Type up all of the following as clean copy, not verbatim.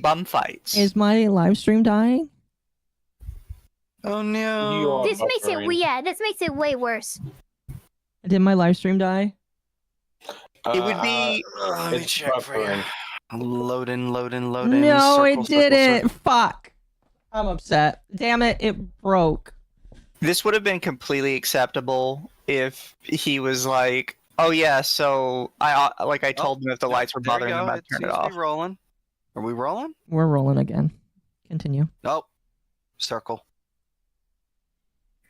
bum fights. Is my live stream dying? Oh no! This makes it way worse. Did my live stream die? It would be. Let me check for you. Loading. No, it didn't. Fuck. I'm upset. Damn it! It broke. This would have been completely acceptable if he was like, "Oh yeah, so I told him if the lights were bothering him, I'd turn it off." Rolling. Are we rolling? We're rolling again. Continue. Nope. Circle.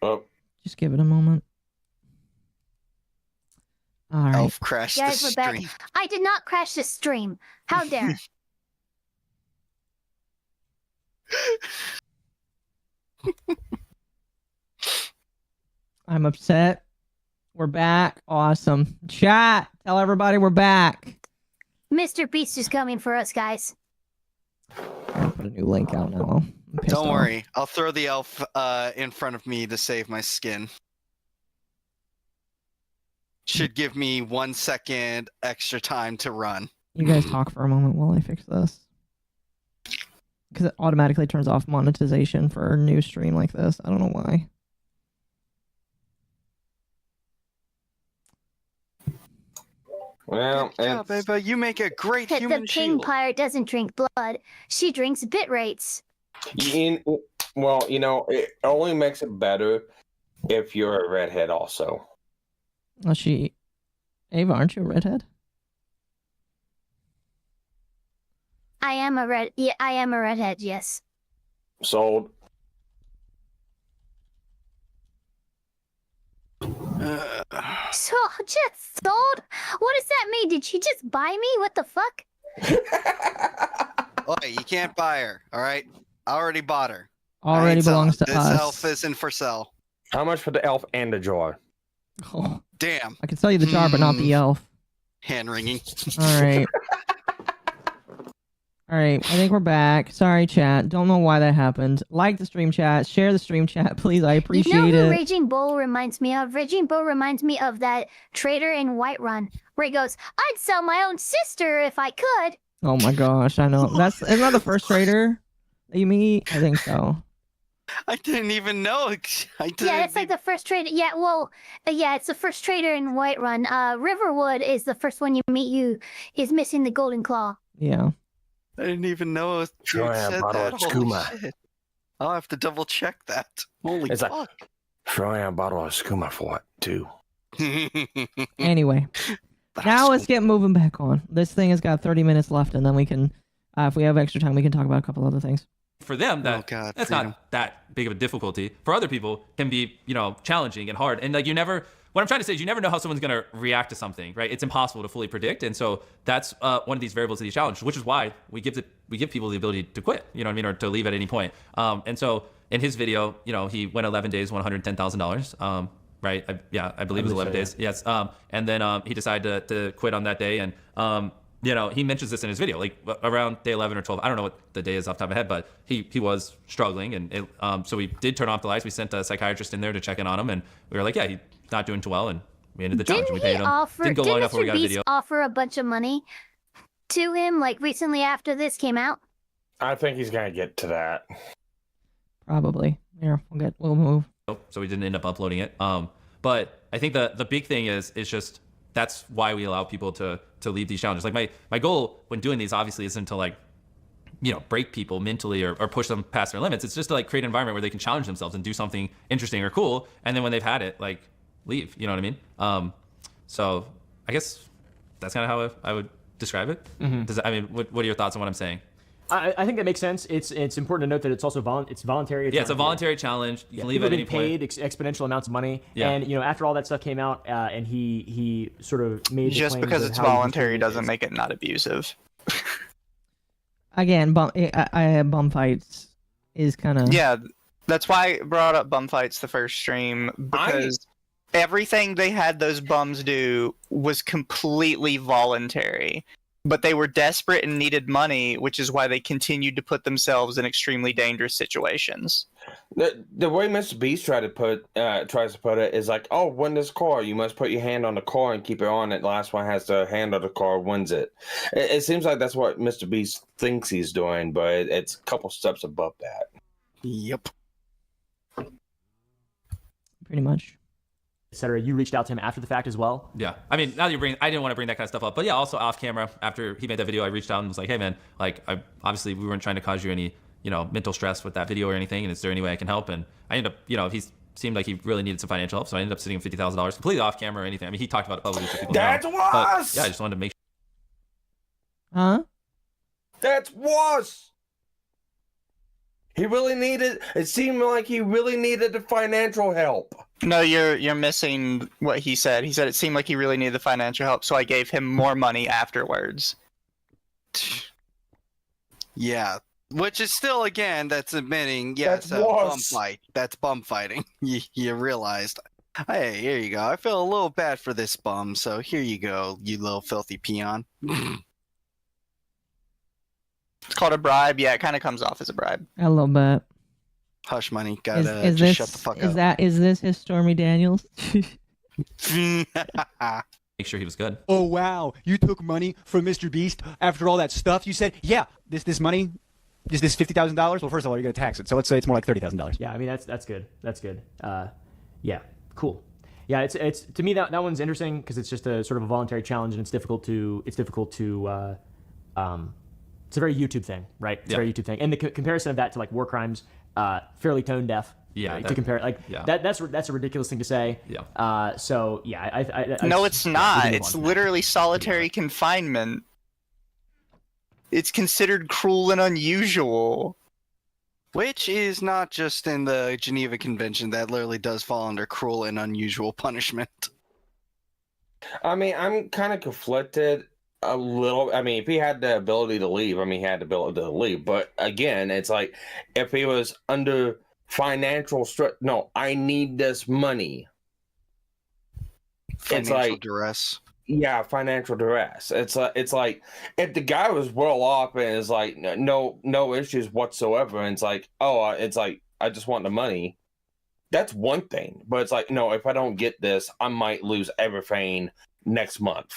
Oh. Just give it a moment. All right. Elf crashed the Guys, we're back. stream. I did not crash the stream. How dare? I'm upset. We're back. Awesome. Chat. Tell everybody we're back. Mr. Beast is coming for us, guys. I'll put a new link out now. Don't worry. I'll throw the elf in front of me to save my skin. Should give me 1 second extra time to run. You guys talk for a moment while I fix this. Because it automatically turns off monetization for a new stream like this. I don't know why. Well, baby, you make a great human The shield. ping pirate doesn't drink blood. She drinks bit rates. Well, it only makes it better if you're a redhead also. Oh, Ava, aren't you a redhead? I am a redhead, yes. Sold. So, just sold? What does that mean? Did she just buy me? What the fuck? Oh, you can't buy her, all right? I already bought her. Already belongs to this us. This elf isn't for sale. How much for the elf and the jar? Oh, Damn. I can sell you the jar, but not the elf. Hand wringing. All right. All right, I think we're back. Sorry, chat. Don't know why that happened. Like the stream chat. Share the stream chat, please. I appreciate You know who it. Raging Bull reminds me of? Raging Bull reminds me of that trader in Whiterun, where he goes, I'd sell my own sister if I could. Oh my gosh, I know. Isn't that the first trader that you meet? I think so. I didn't even know. Yeah, it's like the first trader. Yeah, well, it's the first trader in Whiterun. Riverwood is the first one you meet. Is missing the golden claw. Yeah. I didn't even know you said that. Holy shit. I'll have to double check that. Holy It's fuck. Try a bottle of skooma for it, too. Anyway, now let's get moving back on. This thing has got 30 minutes left, and then we can, if we have extra time, we can talk about a couple other things. For them, that's not that big of a difficulty. For other people, it can be, challenging and hard. And like what I'm trying to say is you never know how someone's going to react to something, right? It's impossible to fully predict. And so that's one of these variables of these challenges, which is why we give people the ability to quit, or to leave at any point. And so in his video, he went 11 days, won $110,000. Right? I believe it was 11 days. Yes. And then he decided to quit on that day. And, he mentions this in his video, like around day 11 or 12. I don't know what the day is off the top of my head, but he was struggling. And so we did turn off the lights. We sent a psychiatrist in there to check in on him. And we were like, yeah, he's not doing too well. And we ended the challenge. We paid him. Didn't go long enough where we got a video. Offer a bunch of money to him, like recently after this came out? I think he's going to get to that. Probably. Here, we'll move. So we didn't end up uploading it. But I think the big thing is just that's why we allow people to leave these challenges. Like my goal when doing these obviously isn't to break people mentally or push them past their limits. It's just to create an environment where they can challenge themselves and do something interesting or cool. And then when they've had it, leave. You know what I mean? So I guess that's kind of how I would describe it. Mm-hmm. What are your thoughts on what I'm saying? I think that makes sense. It's important to note that it's also voluntary. Yeah, it's a voluntary challenge. You can leave at any point. Paid exponential amounts of money, and after all that stuff came out, and he sort of made just because it's voluntary doesn't make it not abusive. Again, bum fights is kind of That's why I brought up bum fights the first stream, because everything they had those bums do was completely voluntary. But they were desperate and needed money, which is why they continued to put themselves in extremely dangerous situations. The way Mr. Beast tries to put it is like, oh, win this car, you must put your hand on the car and keep it on. The last one has the hand of the car wins it. It seems like that's what Mr. Beast thinks he's doing, but it's a couple steps above that. Yep. Pretty much. Etc. You reached out to him after the fact as well? Yeah. I mean, now that I didn't want to bring that kind of stuff up, but yeah, also off camera, after he made that video, I reached out and was like, hey man, like, obviously we weren't trying to cause you any, mental stress with that video or anything, and is there any way I can help? And I ended up, he seemed like he really needed some financial help, so I ended up sending him $50,000 completely off camera or anything. I mean, he talked about it publicly so people know. That's worse! But, yeah, I just wanted to make sure. Huh? That's worse! It seemed like he really needed the financial help. No, you're missing what he said. He said it seemed like he really needed the financial help, so I gave him more money afterwards. Yeah. Which is still, again, that's admitting, yes, That's bum worse. fight. That's bum fighting. You realized, hey, here you go. I feel a little bad for this bum, so here you go, you little filthy peon. It's called a bribe. Yeah, it kind of comes off as a bribe. A little bit. Hush money. Is Gotta just this shut the fuck up. is this his Stormy Daniels? Make sure he was good. Oh wow, you took money from Mr. Beast after all that stuff. You said, yeah, this money, is this $50,000? Well, first of all, you're gonna tax it, so let's say it's more like $30,000. Yeah, I mean that's good. That's good. Yeah, cool. Yeah, it's to me that one's interesting because it's just a sort of a voluntary challenge and it's difficult to it's a very YouTube thing, right? It's a very YouTube thing, and the comparison of that to like war crimes, fairly tone deaf. Yeah, to compare, like that's a ridiculous thing to say. Yeah. So yeah, No, it's not. It's literally solitary confinement. It's considered cruel and unusual. Which is not just in the Geneva Convention. That literally does fall under cruel and unusual punishment. I mean, I'm kind of conflicted a little. I mean, if he had the ability to leave, he had the ability to leave. But again, it's like if he was under financial stress, no, I need this money. Financial duress. Yeah, financial duress. It's like if the guy was well off and is like no issues whatsoever, and it's like I just want the money. That's one thing, but it's like no, if I don't get this, I might lose everything next month.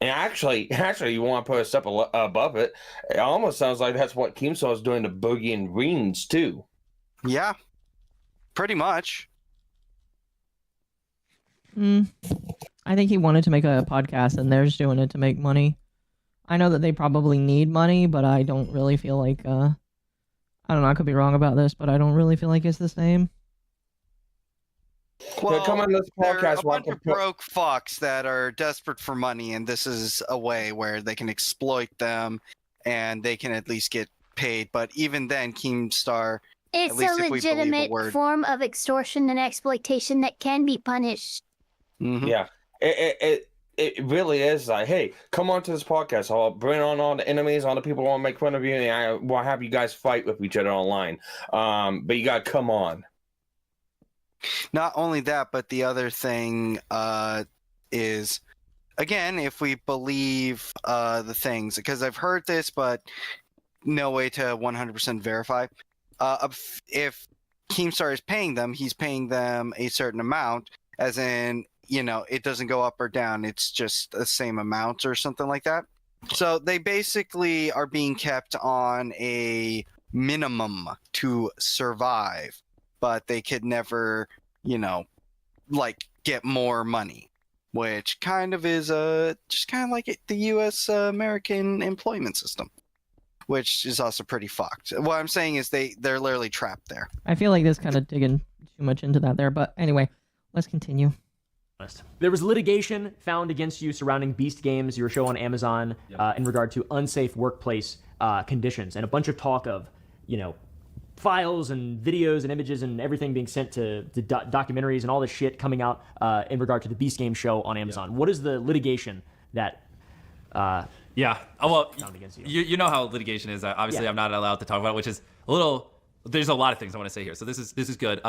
And actually, you want to put a step above it. It almost sounds like that's what Keemstar is doing to Boogie and Reens too. Yeah, pretty much. I think he wanted to make a podcast, and they're just doing it to make money. I know that they probably need money, but I don't really feel like. I don't know. I could be wrong about this, but I don't really feel like it's the same. Well, come on this podcast. They're a bunch of broke fucks that are desperate for money, and this is a way where they can exploit them, and they can at least get paid. But even then, Keemstar. It's a legitimate form of extortion and exploitation that can be punished. Mm-hmm. Yeah, it really is like, hey, come on to this podcast. I'll bring on all the enemies, all the people who want to make fun of you, and I will have you guys fight with each other online. But you gotta come on. Not only that, but the other thing is, again, if we believe the things, because I've heard this, but no way to 100% verify. If Keemstar is paying them, he's paying them a certain amount, as in, it doesn't go up or down. It's just the same amount or something like that. So they basically are being kept on a minimum to survive, but they could never, get more money, which kind of is just kind of like the U.S. American employment system, which is also pretty fucked. What I'm saying is they're literally trapped there. I feel like this kind of digging too much into that there, but anyway, let's continue. There was litigation found against you surrounding Beast Games, your show on Amazon, in regard to unsafe workplace conditions, and a bunch of talk of, files and videos and images and everything being sent to documentaries and all this shit coming out in regard to the Beast Games show on Amazon. Yeah. What is the litigation that found against you? You know how litigation is. Obviously, I'm not allowed to talk about it, which is a little. There's a lot of things I want to say here, so this is good.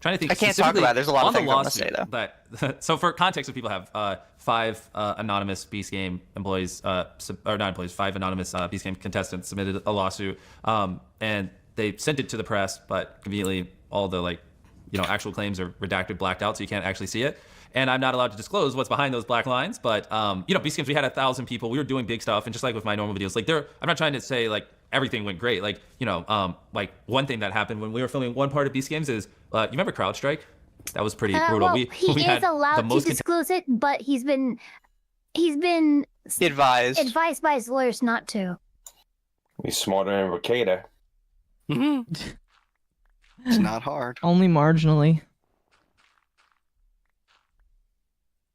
trying to think. I can't talk about it. There's a lot of things I want to say, though. But, so for context, what people have 5 anonymous Beast Game employees, or not employees, 5 anonymous Beast Game contestants submitted a lawsuit, and they sent it to the press, but conveniently all the actual claims are redacted, blacked out, so you can't actually see it. And I'm not allowed to disclose what's behind those black lines. But Beast Games, we had 1,000 people. We were doing big stuff, and just like with my normal videos, I'm not trying to say everything went great. One thing that happened when we were filming one part of Beast Games is, you remember CrowdStrike? That was pretty brutal. Well, he is allowed to disclose it, but he's been advised by his lawyers not to. He's smarter than Ricada. It's not hard. Only marginally.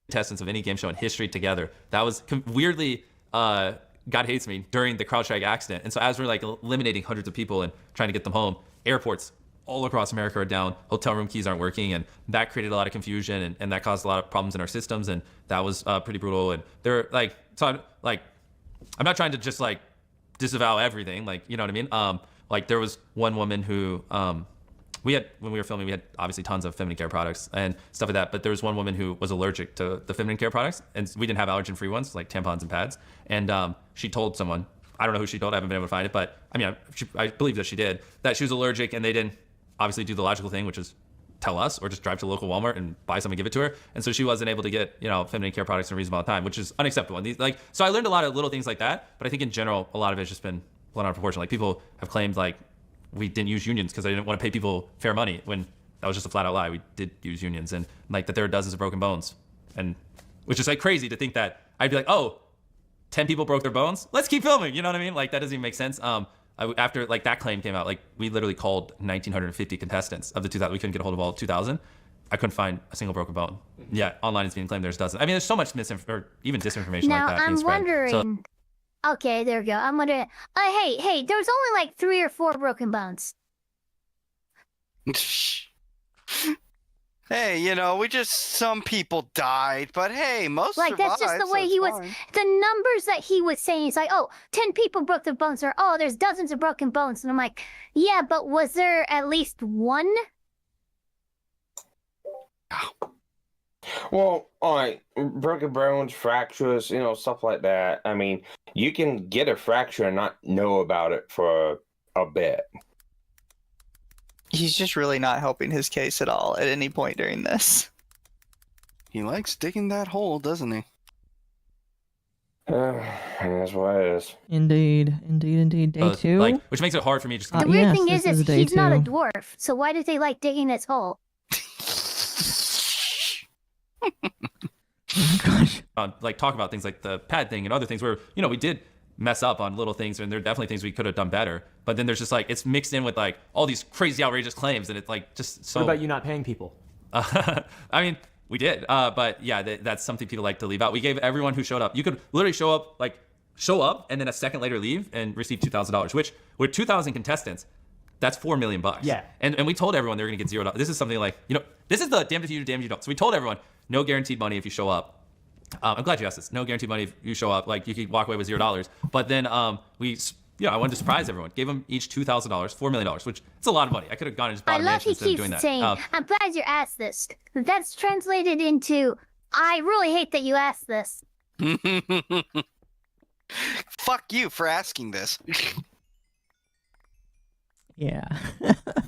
Contestants of any game show in history together. That was weirdly, God hates me, during the CrowdStrike accident. And so as we're eliminating hundreds of people and trying to get them home, airports all across America are down, hotel room keys aren't working, and that created a lot of confusion, and that caused a lot of problems in our systems, and that was pretty brutal. And they're I'm not trying to just disavow everything, you know what I mean? There was one woman who when we were filming, we had obviously tons of feminine care products and stuff like that, but there was one woman who was allergic to the feminine care products, and we didn't have allergen-free ones like tampons and pads. And she told someone, I don't know who she told, I haven't been able to find it, but I believe that she did, that she was allergic, and they didn't obviously do the logical thing, which is tell us or just drive to the local Walmart and buy some and give it to her. And so she wasn't able to get, feminine care products in a reasonable time, which is unacceptable. And so I learned a lot of little things like that, but I think in general, a lot of it's just been blown out of proportion. People have claimed we didn't use unions because they didn't want to pay people fair money, when that was just a flat out lie. We did use unions, and that there are dozens of broken bones, and which is crazy to think that I'd be 10 people broke their bones, let's keep filming, you know what I mean? That doesn't even make sense. After that claim came out, we literally called 1,950 contestants of the 2,000. We couldn't get a hold of all 2,000. I couldn't find a single broken bone. Yeah, online it's being claimed there's dozens. I mean, there's so much or even disinformation now, like that. I'm wondering. Okay, there we go. I'm wondering. Hey, there was only 3 or 4 broken bones. Hey, some people died, but hey, most survived. That's just the way he was. The numbers that he was saying, he's 10 people broke their bones, or there's dozens of broken bones. And I'm yeah, but was there at least one? Well, all right, broken bones, fractures, stuff like that. I mean, you can get a fracture and not know about it for a bit. He's just really not helping his case at all at any point during this. He likes digging that hole, doesn't he? That's what it is. Indeed. Day 2? Which makes it hard for me just. The weird thing is he's not a dwarf, so why did they like digging his hole? Oh gosh. Talk about things like the pad thing and other things where we did mess up on little things, and there are definitely things we could have done better, but then there's just it's mixed in with all these crazy outrageous claims, and it's just so. What about you not paying people? I mean, we did, but yeah, that's something people like to leave out. We gave everyone who showed up, you could literally show up and then a second later leave and receive $2,000, which with 2,000 contestants, that's $4 million. Yeah. And we told everyone they were gonna get $0. This is something this is the damned if you do, damned if you don't. So we told everyone, no guaranteed money if you show up. I'm glad you asked this. No guaranteed money if you show up. You could walk away with $0. But then I wanted to surprise everyone. Gave them each $2,000, $4 million, which it's a lot of money. I could have gone and just bought a mansion instead of doing that. Saying, I'm glad you asked this. That's translated into, I really hate that you asked this. Fuck you for asking this. Yeah.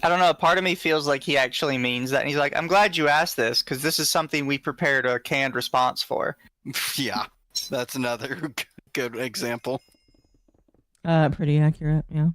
I don't know. Part of me feels like he actually means that. And he's I'm glad you asked this, because this is something we prepared a canned response for. Yeah, that's another good example. Pretty accurate, yeah.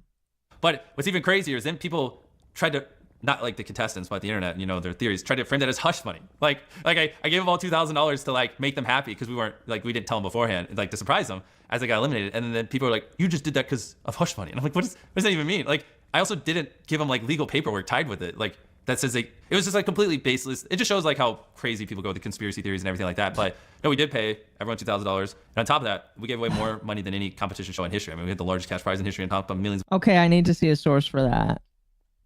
But what's even crazier is then people tried to, not the contestants, but the internet, their theories, tried to frame that as hush money. I gave them all $2,000 to make them happy because we weren't, we didn't tell them beforehand, to surprise them as they got eliminated. And then people are you just did that because of hush money. And I'm what does that even mean? I also didn't give them legal paperwork tied with it. That says it was just completely baseless. It just shows how crazy people go with the conspiracy theories and everything like that. But no, we did pay everyone $2,000, and on top of that, we gave away more money than any competition show in history. I mean, we had the largest cash prize in history and top of millions. Okay, I need to see a source for that.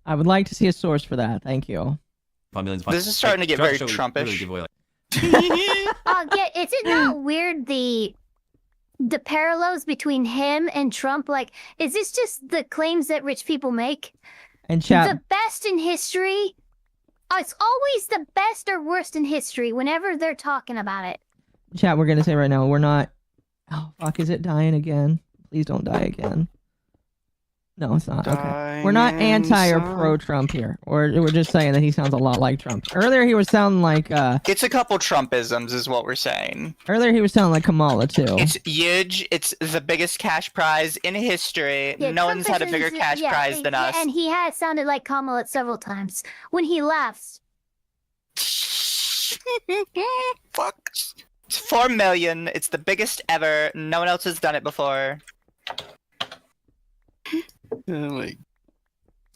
I would like to see a source for that. Thank you. Millions. This is starting to get very Trumpish. Is it not weird the parallels between him and Trump? Is this just the claims that rich people make? And chat. The best in history It's always the best or worst in history whenever they're talking about it. Chat, we're gonna say right now, we're not. Oh fuck! Is it dying again? Please don't die again. No, it's not. Okay. We're not anti or pro Trump here. We're just saying that he sounds a lot like Trump. Earlier he was sounding like It's a couple Trumpisms is what we're saying. Earlier he was sounding like Kamala too. It's huge. It's the biggest cash prize in history. Yeah, no one's had a bigger cash prize than us. And he has sounded like Kamala several times when he laughs. Fuck. It's 4 million. It's the biggest ever. No one else has done it before. Like,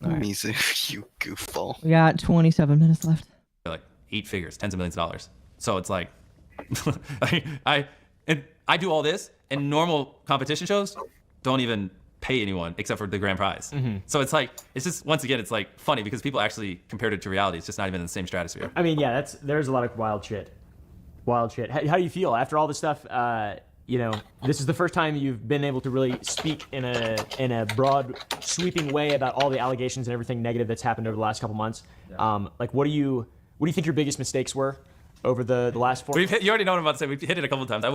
Alright. Mizu, you goofball. We got 27 minutes left. Like 8 figures, tens of millions of dollars. So it's like, I do all this, and normal competition shows don't even pay anyone except for the grand prize. So it's like, it's just, once again, it's like funny because people actually compared it to reality. It's just not even in the same stratosphere. I mean, yeah, there's a lot of wild shit. Wild shit. How do you feel after all this stuff? You know, this is the first time you've been able to really speak in a broad, sweeping way about all the allegations and everything negative that's happened over the last couple months. Yeah. Like, what do you think your biggest mistakes were over the last 4? You already know what I'm about to say. We've hit it a couple of times. I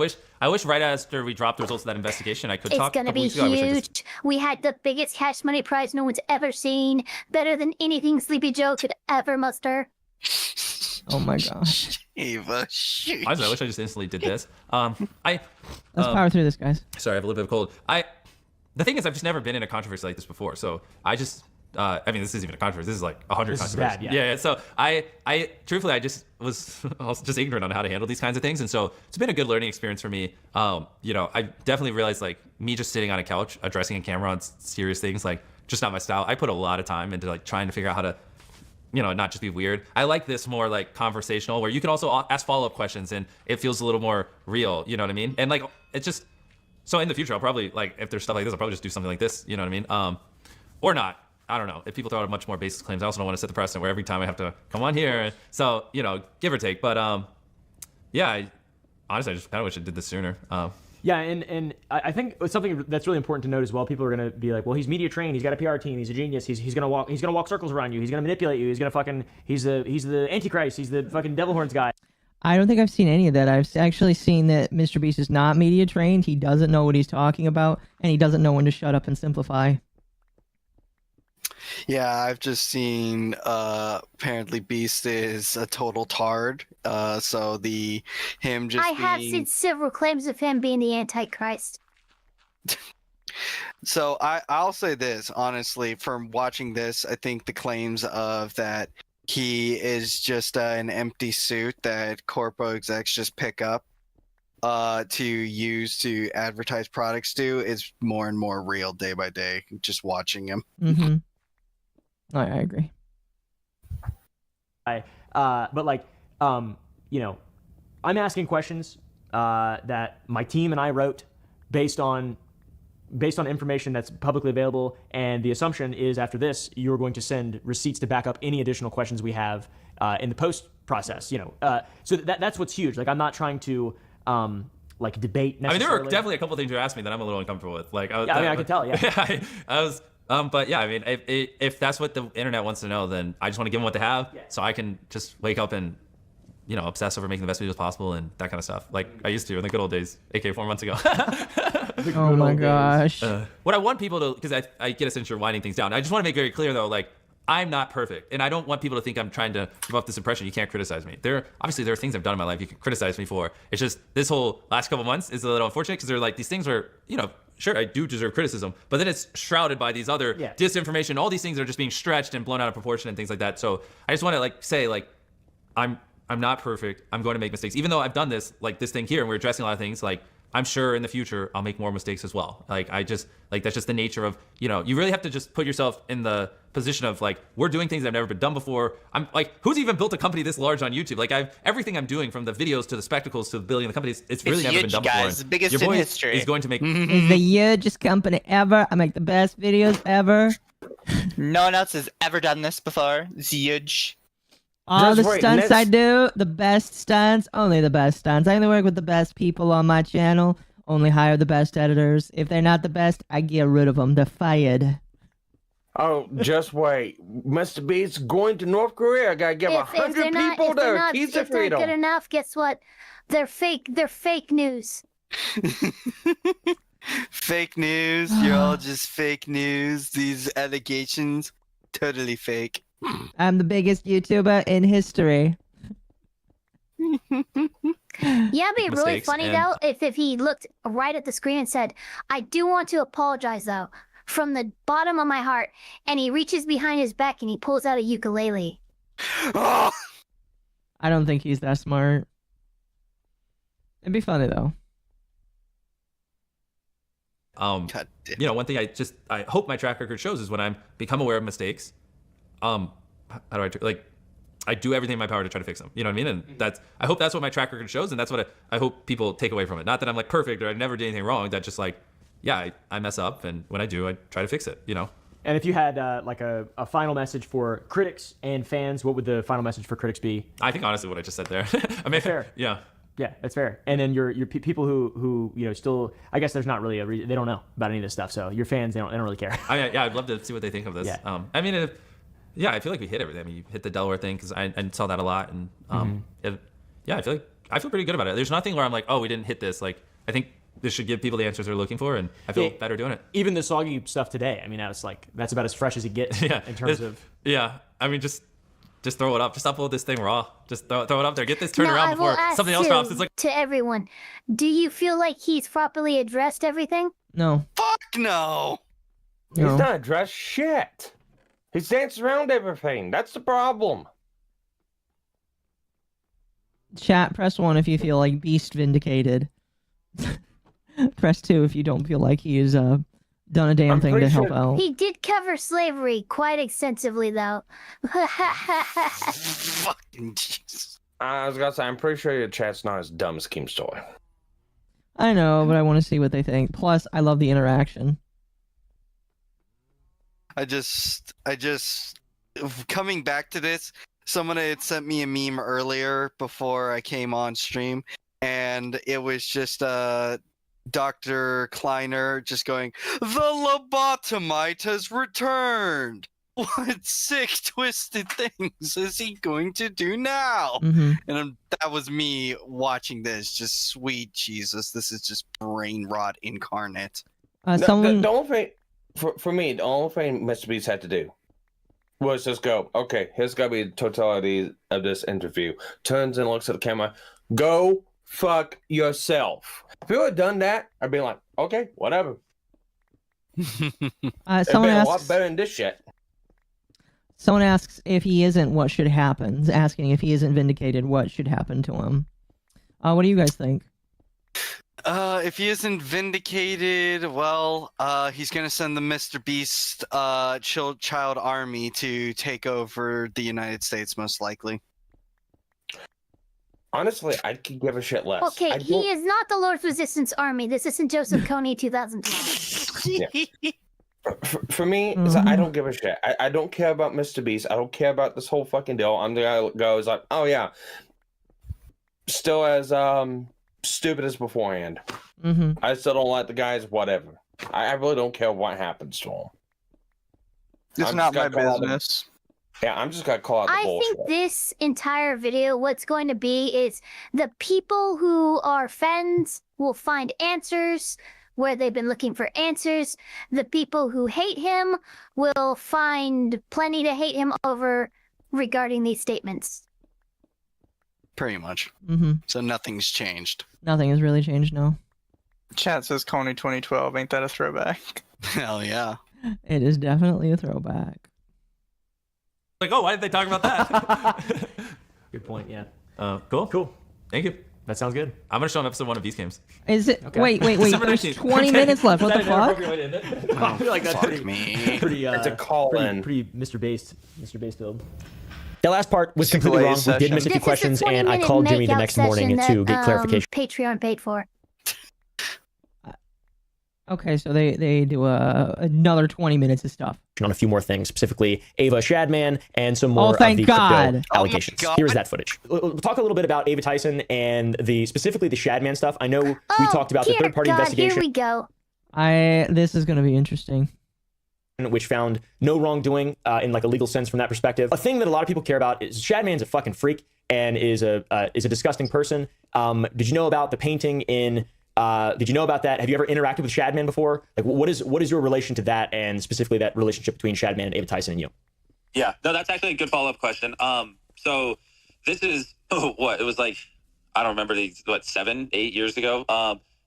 wish right after we dropped the results of that investigation, I could talk. It's gonna be huge. We had the biggest cash money prize no one's ever seen. Better than anything Sleepy Joe could ever muster. Oh my gosh. Ava, shoot. Honestly, I wish I just instantly did this. Let's power through this, guys. Sorry, I have a little bit of cold. The thing is, I've just never been in a controversy like this before. So I just, I mean, this isn't even a controversy. This is like 100 controversies. Bad, Yeah. So I truthfully, I just was just ignorant on how to handle these kinds of things, and so it's been a good learning experience for me. You know, I definitely realized like me just sitting on a couch addressing a camera on serious things, like just not my style. I put a lot of time into like trying to figure out how to, you know, not just be weird. I like this more like conversational where you can also ask follow-up questions and it feels a little more real, you know what I mean? And like, it's just, so in the future, I'll probably like, if there's stuff like this, I'll probably just do something like this, you know what I mean? Or not, I don't know. If people throw out much more baseless claims, I also don't want to set the precedent where every time I have to come on here. So, you know, give or take. But yeah, honestly, I just kind of wish I did this sooner. Yeah, and I think it's something that's really important to note as well. People are gonna be like, well, he's media trained, he's got a PR team, he's a genius, he's gonna walk circles around you, he's gonna manipulate you, he's the Antichrist, he's the fucking devil horns guy. I don't think I've seen any of that. I've actually seen that Mr. Beast is not media trained. He doesn't know what he's talking about, and he doesn't know when to shut up and simplify. Yeah, I've just seen apparently Beast is a total tard. So him just I have seen several claims of him being the Antichrist. So I'll say this, honestly, from watching this, I think the claims of that he is just an empty suit that corpo execs just pick up to use to advertise products to is more and more real day by day, just watching him. Mm-hmm. I agree. But like, you know, I'm asking questions that my team and I wrote based on information that's publicly available, and the assumption is after this, you're going to send receipts to back up any additional questions we have in the post process. You know, so that's what's huge. Like, I'm not trying to like debate necessarily. I mean, there were definitely a couple of things you asked me that I'm a little uncomfortable with. Like, I could tell. Yeah, I was. But yeah, I mean, if that's what the internet wants to know, then I just want to give them what they have, so I can just wake up and, you know, obsess over making the best videos possible and that kind of stuff, like I used to in the good old days, aka 4 months ago. Oh my gosh. What I want people to, because I get a sense you're winding things down. I just want to make very clear though, like, I'm not perfect, and I don't want people to think I'm trying to give off this impression you can't criticize me. Obviously there are things I've done in my life you can criticize me for. It's just this whole last couple months is a little unfortunate because they're like these things where, you know, sure, I do deserve criticism, but then it's shrouded by these other disinformation. All these things are just being stretched and blown out of proportion and things like that. So I just want to like say, like, I'm not perfect. I'm going to make mistakes. Even though I've done this, like this thing here, and we're addressing a lot of things, like I'm sure in the future I'll make more mistakes as well. Like that's just the nature of, you know, you really have to just put yourself in the position of like, we're doing things that have never been done before. I'm like, who's even built a company this large on YouTube? Like everything I'm doing, from the videos to the spectacles to the building of the companies, it's really never been done before. It's the biggest your boy in history. is going to make It's the hugest company ever. I make the best videos ever. No one else has ever done this before. It's huge. All That's the right, stunts and I do, the best stunts, only the best stunts. I only work with the best people on my channel. Only hire the best editors. If they're not the best, I get rid of them. They're fired. Oh, just wait. Mr. Beast going to North Korea. I gotta give 100 people their piece of if they're freedom. good enough, guess what? They're fake. They're fake news. Fake news. You're all just fake news. These allegations, totally fake. I'm the biggest YouTuber in history. Yeah, it'd be really Mistakes funny and- though if he looked right at the screen and said, "I do want to apologize though, from the bottom of my heart," and he reaches behind his back and he pulls out a ukulele. Oh! I don't think he's that smart. It'd be funny though. God damn. You know, one thing I hope my track record shows is when I become aware of mistakes, how do I do everything in my power to try to fix them. You know what I mean? And I hope that's what my track record shows, and that's what I hope people take away from it. Not that I'm like perfect or I never did anything wrong. That just like, yeah, I mess up, and when I do, I try to fix it. You know. And if you had like a final message for critics and fans, what would the final message for critics be? I think honestly what I just said there. I mean, Fair. Yeah. Yeah, that's fair. And then your people who you know still, I guess there's not really a reason, they don't know about any of this stuff. So your fans, they don't really care. I mean, yeah, I'd love to see what they think of this. Yeah. I mean, I feel like we hit everything. I mean, you hit the Delaware thing because I saw that a lot, and I feel pretty good about it. There's nothing where I'm like, oh, we didn't hit this. Like, I think this should give people the answers they're looking for, and I feel better doing it. Even the soggy stuff today, I mean, that's about as fresh as it gets in terms of. Yeah, I mean, just throw it up. Just upload this thing raw. Just throw it up there. Get this turned Now, around I will before ask something else you, drops. It's like, to everyone, do you feel like he's properly addressed everything? No. Fuck no. No. He's not addressed shit. He's danced around everything. That's the problem. Chat, press 1 if you feel like Beast vindicated. Press 2 if you don't feel like he has done a damn I'm thing to pretty help sure- out. He did cover slavery quite extensively, though. Fucking Jesus. I was gonna say, I'm pretty sure your chat's not as dumb as Keemstar. I know, but I want to see what they think. Plus, I love the interaction. I just coming back to this, someone had sent me a meme earlier before I came on stream, and it was just Dr. Kleiner just going, "The lobotomite has returned. What sick, twisted things is he going to do now?" Mm-hmm. And that was me watching this. Just sweet Jesus, this is just brain rot incarnate. Someone... The only thing, for me, the only thing Mr. Beast had to do was just go, okay, here's got to be the totality of this interview. Turns and looks at the camera, go fuck yourself. If you had done that, I'd be like, okay, whatever. someone It'd be a lot asks... better than this shit. Someone asks if he isn't, what should happen? Asking if he isn't vindicated, what should happen to him? What do you guys think? If he isn't vindicated, well, he's gonna send the Mr. Beast child army to take over the United States, most likely. Honestly, I could give a shit less. Okay, he is not the Lord's Resistance Army. This isn't Joseph Kony 2012. For me, it's like, I don't give a shit. I don't care about Mr. Beast. I don't care about this whole fucking deal. I'm the guy who goes like, oh yeah, still as stupid as beforehand. Mm-hmm. I still don't like the guys. Whatever. I really don't care what happens to them. It's I'm not just my gonna call out business. Yeah, I'm just gonna call out the I bullshit. think this entire video, what's going to be is the people who are fans will find answers where they've been looking for answers. The people who hate him will find plenty to hate him over regarding these statements. Pretty much. Mm-hmm. So nothing's changed. Nothing has really changed, no. Chat says Coney 2012. Ain't that a throwback? Hell yeah. It is definitely a throwback. like, oh, why did they talk about that? Good point. Yeah. Cool. Cool. Thank you. That sounds good. I'm gonna show an episode 1 of Beast Games. Is it? Okay. Wait. December There's 19th. 20 minutes left. What the fuck? I feel like that's Fuck pretty. me. Pretty. It's a call-in. Pretty Mr. Based build. That last part was completely completely wrong. wrong. We did miss a few questions, and I called Jimmy the next morning to get clarification. Patreon paid for. Okay, so they do another 20 minutes of stuff. On a few more things, specifically Ava Shadman and some more thank of the God. crypto Oh my allegations. God. Here's that footage. We'll talk a little bit about Ava Tyson and specifically the Shadman stuff. I know we talked about the third-party investigation. Here we go. This is gonna be interesting. which found no wrongdoing in like a legal sense from that perspective. A thing that a lot of people care about is Shadman's a fucking freak and is a disgusting person. Did you know about the painting in? Did you know about that? Have you ever interacted with Shadman before? Like, what is your relation to that, and specifically that relationship between Shadman and Ava Tyson and you? Yeah, no, that's actually a good follow-up question. So this is what it was like. I don't remember 7, 8 years ago.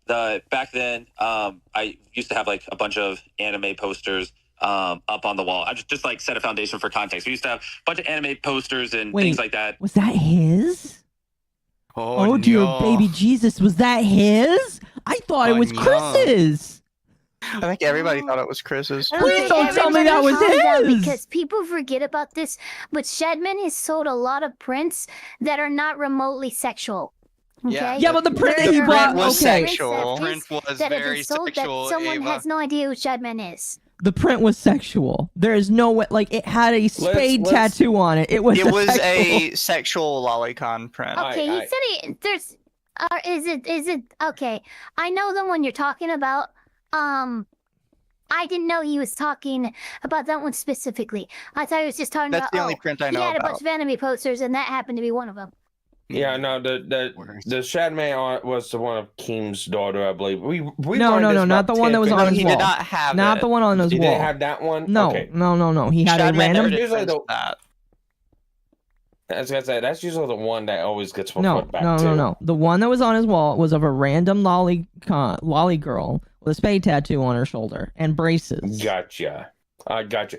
Back then, I used to have like a bunch of anime posters up on the wall. I just like set a foundation for context. We used to have a bunch of anime posters and things like that. Was that his? Oh, dear no. baby Jesus, was that his? I thought it was no. Chris's. I think everybody thought it was Chris's. Please don't tell me that was his. Because people forget about this, but Shadman has sold a lot of prints that are not remotely sexual. Okay? Yeah, but the print that There he are bought was okay. sexual. prints Print was that have very been sold sexual, that someone Ava. has no idea who Shadman is. The print was sexual. There is no way. Like, it had a spade let's- tattoo on it. It was. a sexual lolicon print. Okay, he said there's. Is it okay? I know the one you're talking about. I didn't know he was talking about that one specifically. I thought he was just talking That's about. the only print I know He had a about. bunch of anime posters, and that happened to be one of them. Yeah, no, the Shadman was the one of Keem's daughter, I believe. We No, learned this not about the one that 10, was 15 on No, his he wall. did not have Not it. the one on his He wall. didn't have that one? No, Okay. no. He had a Shadman random. never did Usually prints the- that. I was gonna say that's usually the one that always gets put No, back no, to. no, no. The one that was on his wall was of a random lolly girl with a spade tattoo on her shoulder and braces. Gotcha. I gotcha.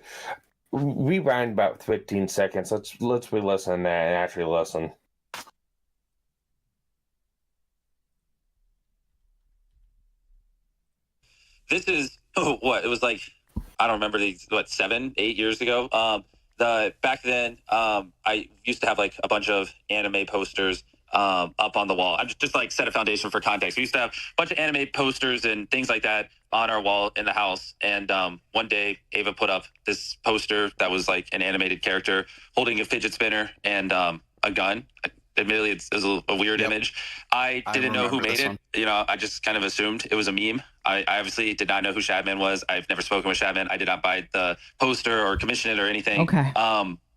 We ran about 15 seconds. Let's re-listen that and actually listen. This is what it was like. I don't remember 7, 8 years ago. Back then, I used to have like a bunch of anime posters up on the wall. I just like set a foundation for context. We used to have a bunch of anime posters and things like that on our wall in the house. And one day, Ava put up this poster that was like an animated character holding a fidget spinner and a gun. Admittedly, it's a weird image. I didn't know who remember made this it. one. You know, I just kind of assumed it was a meme. I obviously did not know who Shadman was. I've never spoken with Shadman. I did not buy the poster or commission it or anything. Okay.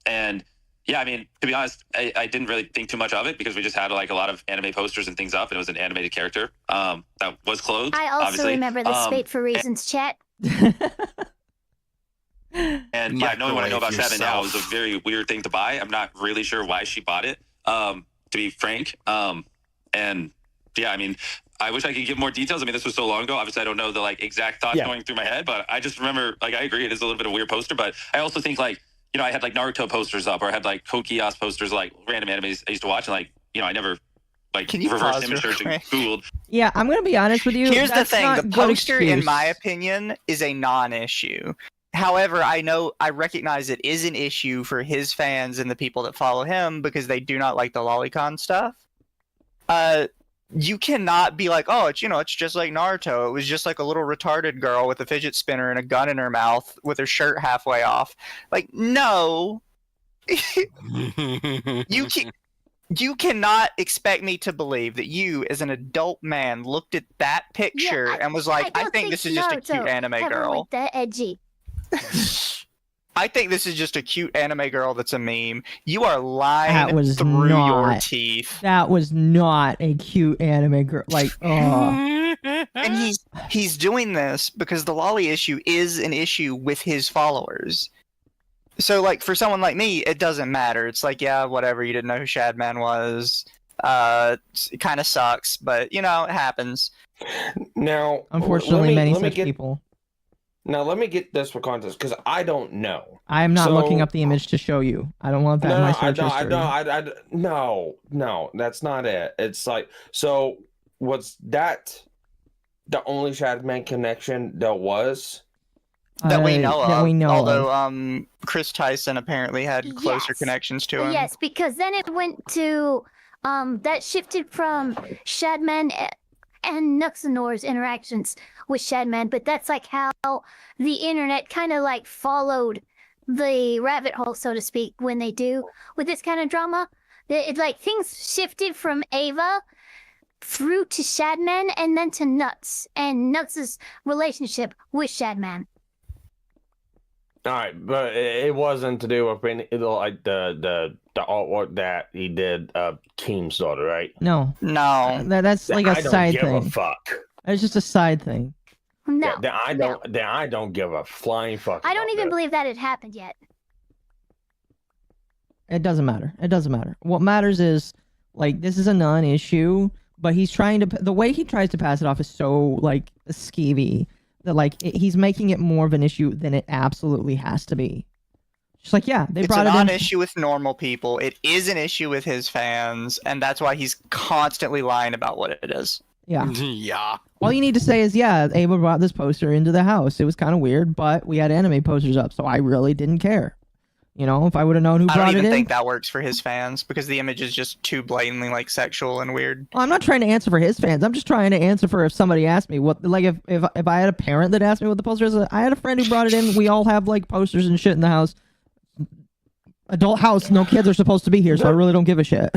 And yeah, I mean, to be honest, I didn't really think too much of it because we just had like a lot of anime posters and things up, and it was an animated character that was clothed. I also obviously. remember the Spade for Reasons chat. And yeah, knowing what I know about Microwave Shadman now, it yourself. was a very weird thing to buy. I'm not really sure why she bought it, to be frank. And yeah, I mean, I wish I could give more details. I mean, this was so long ago. Obviously, I don't know the like exact thoughts going through my head, but I just remember, like, I agree, it is a little bit of a weird poster. But I also think, like, you know, I had like Naruto posters up, or I had like Code Geass posters, like random animes I used to watch, and like, you know, I never like Can you reverse pause image real search and quick? Googled. Yeah, I'm gonna be honest with you. Here's the that's thing: not the good poster, in excuse. my opinion, is a non-issue. However, I recognize it is an issue for his fans and the people that follow him because they do not like the lolicon stuff. You cannot be like, oh, it's just like Naruto. It was just like a little retarded girl with a fidget spinner and a gun in her mouth with her shirt halfway off. Like, no. You cannot expect me to believe that you, as an adult man, looked at that picture and was like, I think this is just a cute anime girl. Went that edgy. I think this is just a cute anime girl that's a meme. You are lying That was through your not. teeth. That was not a cute anime girl. Like, oh. And he's doing this because the lolly issue is an issue with his followers. So, like, for someone like me, it doesn't matter. It's like, yeah, whatever. You didn't know who Shadman was. It kind of sucks, but, you know, it happens. Now, Unfortunately, many such people. Now, let me get this for context, because I don't know. I am not So- looking up the image to show you. I don't want that in my search history. No, that's not it. It's like, so was that the only Shadman connection there was? That we know of. That we know Although, of. Chris Tyson apparently had closer Yes. connections to him. Yes, because then it went to that shifted from Shadman and Nuxanor's interactions with Shadman, but that's like how the internet kind of like followed the rabbit hole, so to speak, when they do with this kind of drama. It like things shifted from Ava through to Shadman and then to Nuts and Nuts' relationship with Shadman. All right, but it wasn't to do with any, like the artwork that he did of Keem's daughter, right? No. No. That's like a side I don't give thing. a fuck. It's just a side thing. No. Then I don't give a flying fuck. I don't about even that. believe that it happened yet. It doesn't matter. It doesn't matter. What matters is, like, this is a non-issue, but he's trying to, the way he tries to pass it off is so, like, skeevy that, like, he's making it more of an issue than it absolutely has to be. Just like, yeah, they brought it in. It's a non-issue with normal people. It is an issue with his fans, and that's why he's constantly lying about what it is. Yeah. Yeah. All you need to say is, yeah, Ava brought this poster into the house. It was kind of weird, but we had anime posters up, so I really didn't care. You know, if I would have known who I brought don't it even in. think that works for his fans because the image is just too blatantly like sexual and weird. Well, I'm not trying to answer for his fans. I'm just trying to answer for if somebody asked me what, like, if I had a parent that asked me what the poster is. I had a friend who brought it in. We all have like posters and shit in the house. Adult house, no kids are supposed to be here, so I really don't give a shit.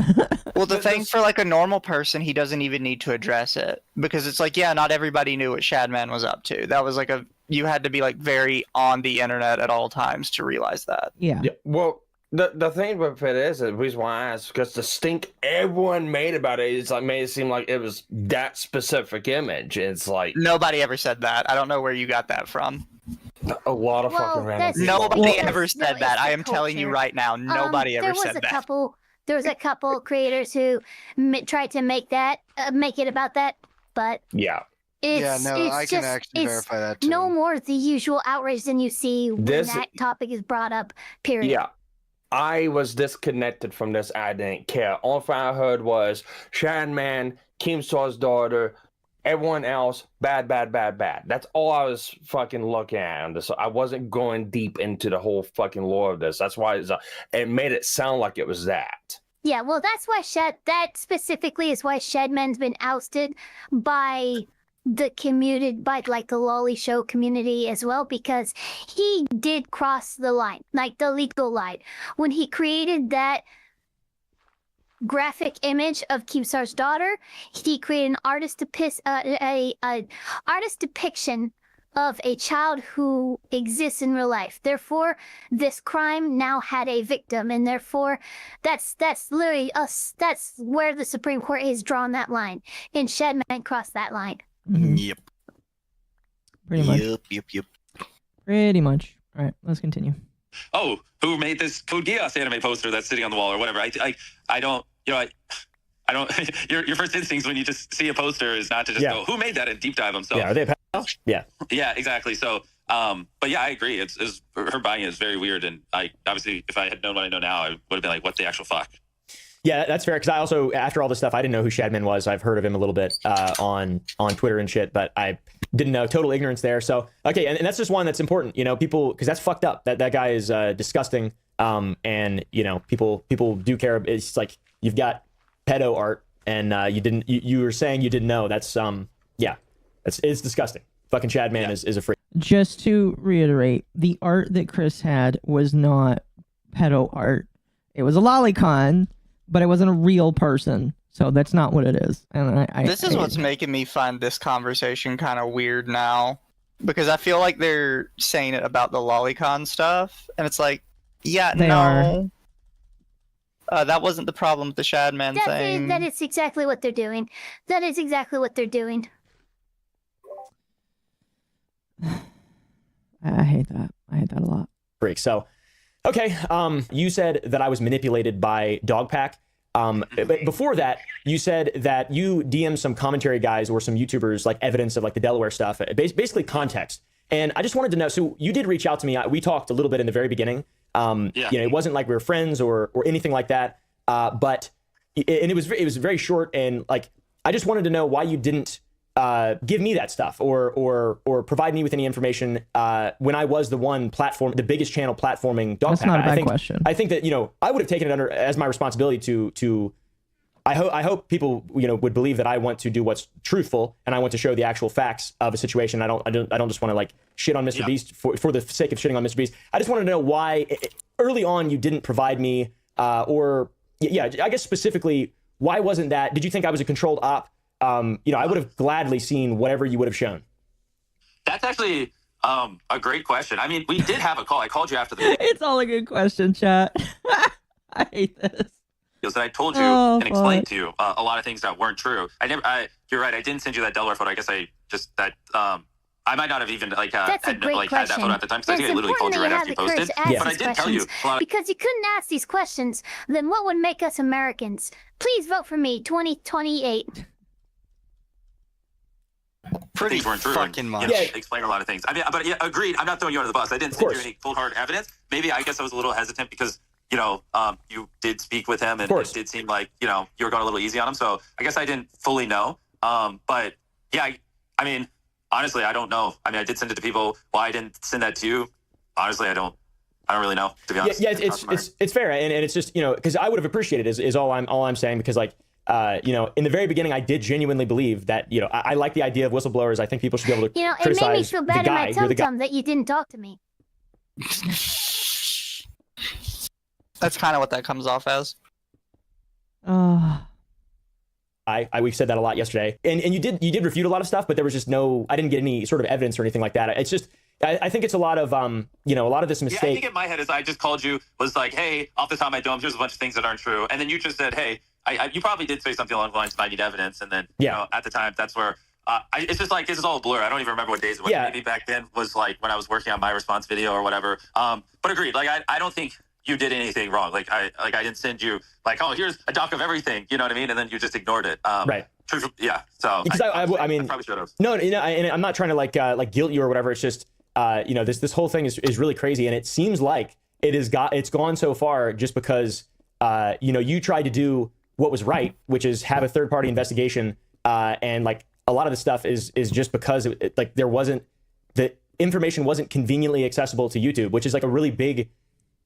Well, the thing for like a normal person, he doesn't even need to address it because it's like, yeah, not everybody knew what Shadman was up to. That was like you had to be like very on the internet at all times to realize that. Yeah. Well, the thing with it is, the reason why I asked, because the stink everyone made about it is like made it seem like it was that specific image. It's like Nobody ever said that. I don't know where you got that from. a lot of fucking random that's- people. Nobody Well, ever said it's that. the I am telling you culture. right now, nobody ever said that. There was a couple creators who tried to make it about that, but Yeah. it's I can just, actually it's verify that too. no more the usual outrage than you see when This- that topic is brought up. Period. Yeah. I was disconnected from this. I didn't care. All I heard was Shadman, Keemstar's daughter, everyone else, bad. That's all I was fucking looking at on this. I wasn't going deep into the whole fucking lore of this. That's why it made it sound like it was that. Yeah, well, that's why that specifically is why Shadman's been ousted by the community, by like the lolly show community as well, because he did cross the line, like the legal line, when he created that graphic image of Keemstar's daughter. He created an artist artist depiction of a child who exists in real life. Therefore, this crime now had a victim, and therefore, that's literally us. That's where the Supreme Court has drawn that line, and Shadman crossed that line. Mhm. Yep. Pretty much. Yep. Pretty much. All right, let's continue. Oh, who made this Code Geass anime poster that's sitting on the wall or whatever? I don't, I don't. Your first instinct when you just see a poster is not to just go, who made that, and deep dive themselves. Yeah, are they pals? Yeah. Yeah, exactly. So, but yeah, I agree. It's her buying it is very weird, and I obviously, if I had known what I know now, I would have been like, what the actual fuck. Yeah, that's fair. Because I also, after all this stuff, I didn't know who Shadman was. I've heard of him a little bit on Twitter and shit, but I didn't know. Total ignorance there. So okay, and that's just one that's important. You know, people, because that's fucked up. That guy is disgusting. And you know, people do care. It's like you've got pedo art, and you were saying you didn't know. That's it's disgusting. Fucking Shadman is a freak. Just to reiterate, the art that Chris had was not pedo art. It was a lolicon, but it wasn't a real person. So that's not what it is. And This is what's making me find this conversation kind of weird now, because I feel like they're saying it about the lolicon stuff, and it's like, yeah, They no. That wasn't the problem with the Shadman thing. That is exactly what they're doing. That is exactly what they're doing. I hate that. I hate that a lot. Freak. So, okay. You said that I was manipulated by Dogpack. But before that, you said that you DM'd some commentary guys or some YouTubers like evidence of like the Delaware stuff, basically context. And I just wanted to know. So you did reach out to me. We talked a little bit in the very beginning. You know, it wasn't like we were friends or anything like that. But it was very short, and like I just wanted to know why you didn't give me that stuff or provide me with any information when I was the biggest channel platforming Dogpack. That's not a bad question. I think that, you know, I would have taken it under as my responsibility to I hope people, you know, would believe that I want to do what's truthful and I want to show the actual facts of a situation. I don't just want to like shit on Mr. Beast for the sake of shitting on Mr. Beast. I just wanted to know why early on you didn't provide me I guess specifically, why wasn't that? Did you think I was a controlled op? You know, I would have gladly seen whatever you would have shown. That's actually A great question. I mean, we did have a call. I called you after the It's all a good question, chat. I hate this. videos that I told you Oh, and explained to you a lot of things that weren't true. You're right. I didn't send you that Delaware photo. I guess I just I might not have even That's a great had that photo at the time because I think I literally called you right after you posted. But I did tell you a lot of because you couldn't ask these questions. Then what would make us Americans? Please vote for me, 2028. Pretty things weren't true. fucking much. Explain a lot of things. I mean, but yeah, agreed. I'm not throwing you under the bus. I didn't send you any cold hard evidence. Maybe I guess I was a little hesitant because you did speak with him and it did seem like you were going a little easy on him. So I guess I didn't fully know. But yeah, I mean, honestly, I don't know. I mean, I did send it to people. Why I didn't send that to you? Honestly, I don't really know, to be honest. Yeah, it's fair, and it's just because I would have appreciated is all I'm saying, because like in the very beginning I did genuinely believe that I like the idea of whistleblowers. I think people should be able to it made me feel bad in my tum-tum that you didn't talk to me. That's kind of what that comes off as. We said that a lot yesterday, and you did refute a lot of stuff, but there was just I didn't get any sort of evidence or anything like that. It's just I think it's a lot of a lot of this mistake. Yeah, I think in my head is I just called you, was like, hey, off the top of my dome, here's a bunch of things that aren't true, and then you just said, hey, you probably did say something along the lines of I need evidence, and then at the time that's where it's just like this is all a blur. I don't even remember what days it was. Maybe back then was like when I was working on my response video or whatever. But agreed. Like I don't think you did anything wrong. Like I didn't send you like, oh, here's a doc of everything. You know what I mean? And then you just ignored it. Right. Yeah. So because I mean, I probably should have. No, and I'm not trying to like guilt you or whatever. It's just this whole thing is really crazy, and it seems like it's gone so far just because you tried to do what was right, which is have a third party investigation, and like a lot of the stuff is just because the information wasn't conveniently accessible to YouTube, which is like a really big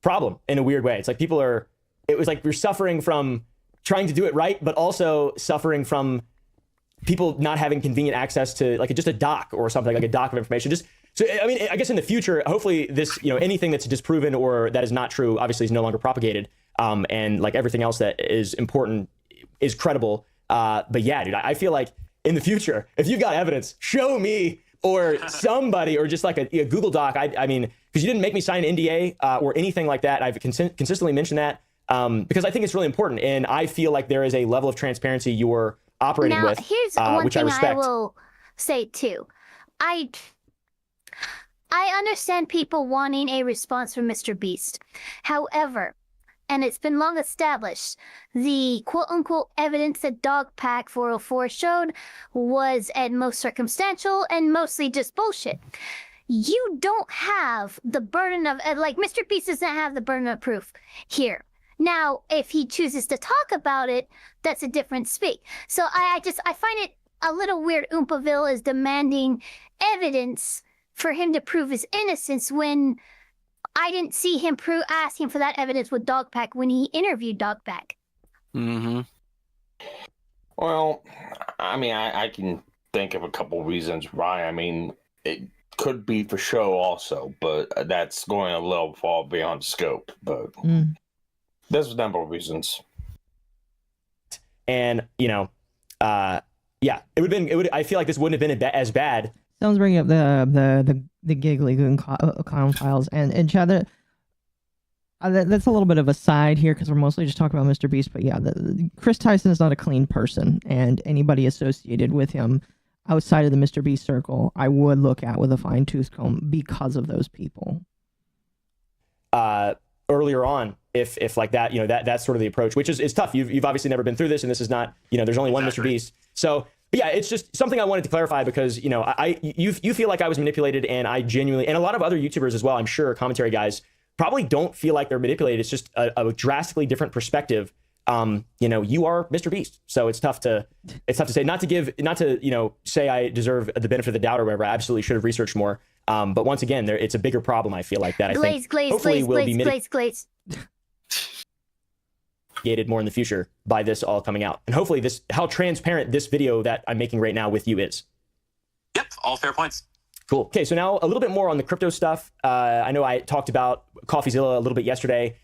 problem in a weird way. It's like it was like we're suffering from trying to do it right, but also suffering from people not having convenient access to like just a doc or something, like a doc of information. So I mean, I guess in the future, hopefully this, anything that's disproven or that is not true, obviously is no longer propagated. And like everything else that is important is credible. But yeah, dude, I feel like in the future, if you've got evidence, show me or somebody, or just like a Google Doc. I mean, because you didn't make me sign an NDA or anything like that. I've consistently mentioned that because I think it's really important. And I feel like there is a level of transparency you're operating with, here's one which thing I respect. I will say too. I understand people wanting a response from Mr. Beast. However, and it's been long established, the quote-unquote evidence that Dogpack 404 showed was at most circumstantial and mostly just bullshit. You don't have the burden of, like, Mr. Beast doesn't have the burden of proof here. Now, if he chooses to talk about it, that's a different speak. So I find it a little weird Oompaville is demanding evidence for him to prove his innocence when I didn't see him asking for that evidence with Dogpack when he interviewed Dogpack. Mm-hmm. Well, I mean, I can think of a couple reasons why. I mean, it could be for show also, but that's going a little far beyond scope. But there's a number of reasons. And I feel like this wouldn't have been as bad. Someone's bringing up the Giggly Goon con files, and Chad, that's a little bit of a side here because we're mostly just talking about Mr. Beast. But yeah, Chris Tyson is not a clean person, and anybody associated with him outside of the Mr. Beast circle, I would look at with a fine-tooth comb because of those people. Earlier on, if like that, that's sort of the approach, which is tough. You've obviously never been through this, and this is not, there's only one Mr. Beast, so. But yeah, it's just something I wanted to clarify because, you feel like I was manipulated, and I genuinely, and a lot of other YouTubers as well, I'm sure, commentary guys, probably don't feel like they're manipulated. It's just a drastically different perspective. You are Mr. Beast, so it's tough to say, not to say I deserve the benefit of the doubt or whatever. I absolutely should have researched more. But once again, it's a bigger problem, I feel like, that I think hopefully will be mitigated more in the future by this all coming out, and hopefully how transparent this video that I'm making right now with you is. Yep, all fair points. Cool. Okay, so now a little bit more on the crypto stuff. I know I talked about CoffeeZilla a little bit yesterday.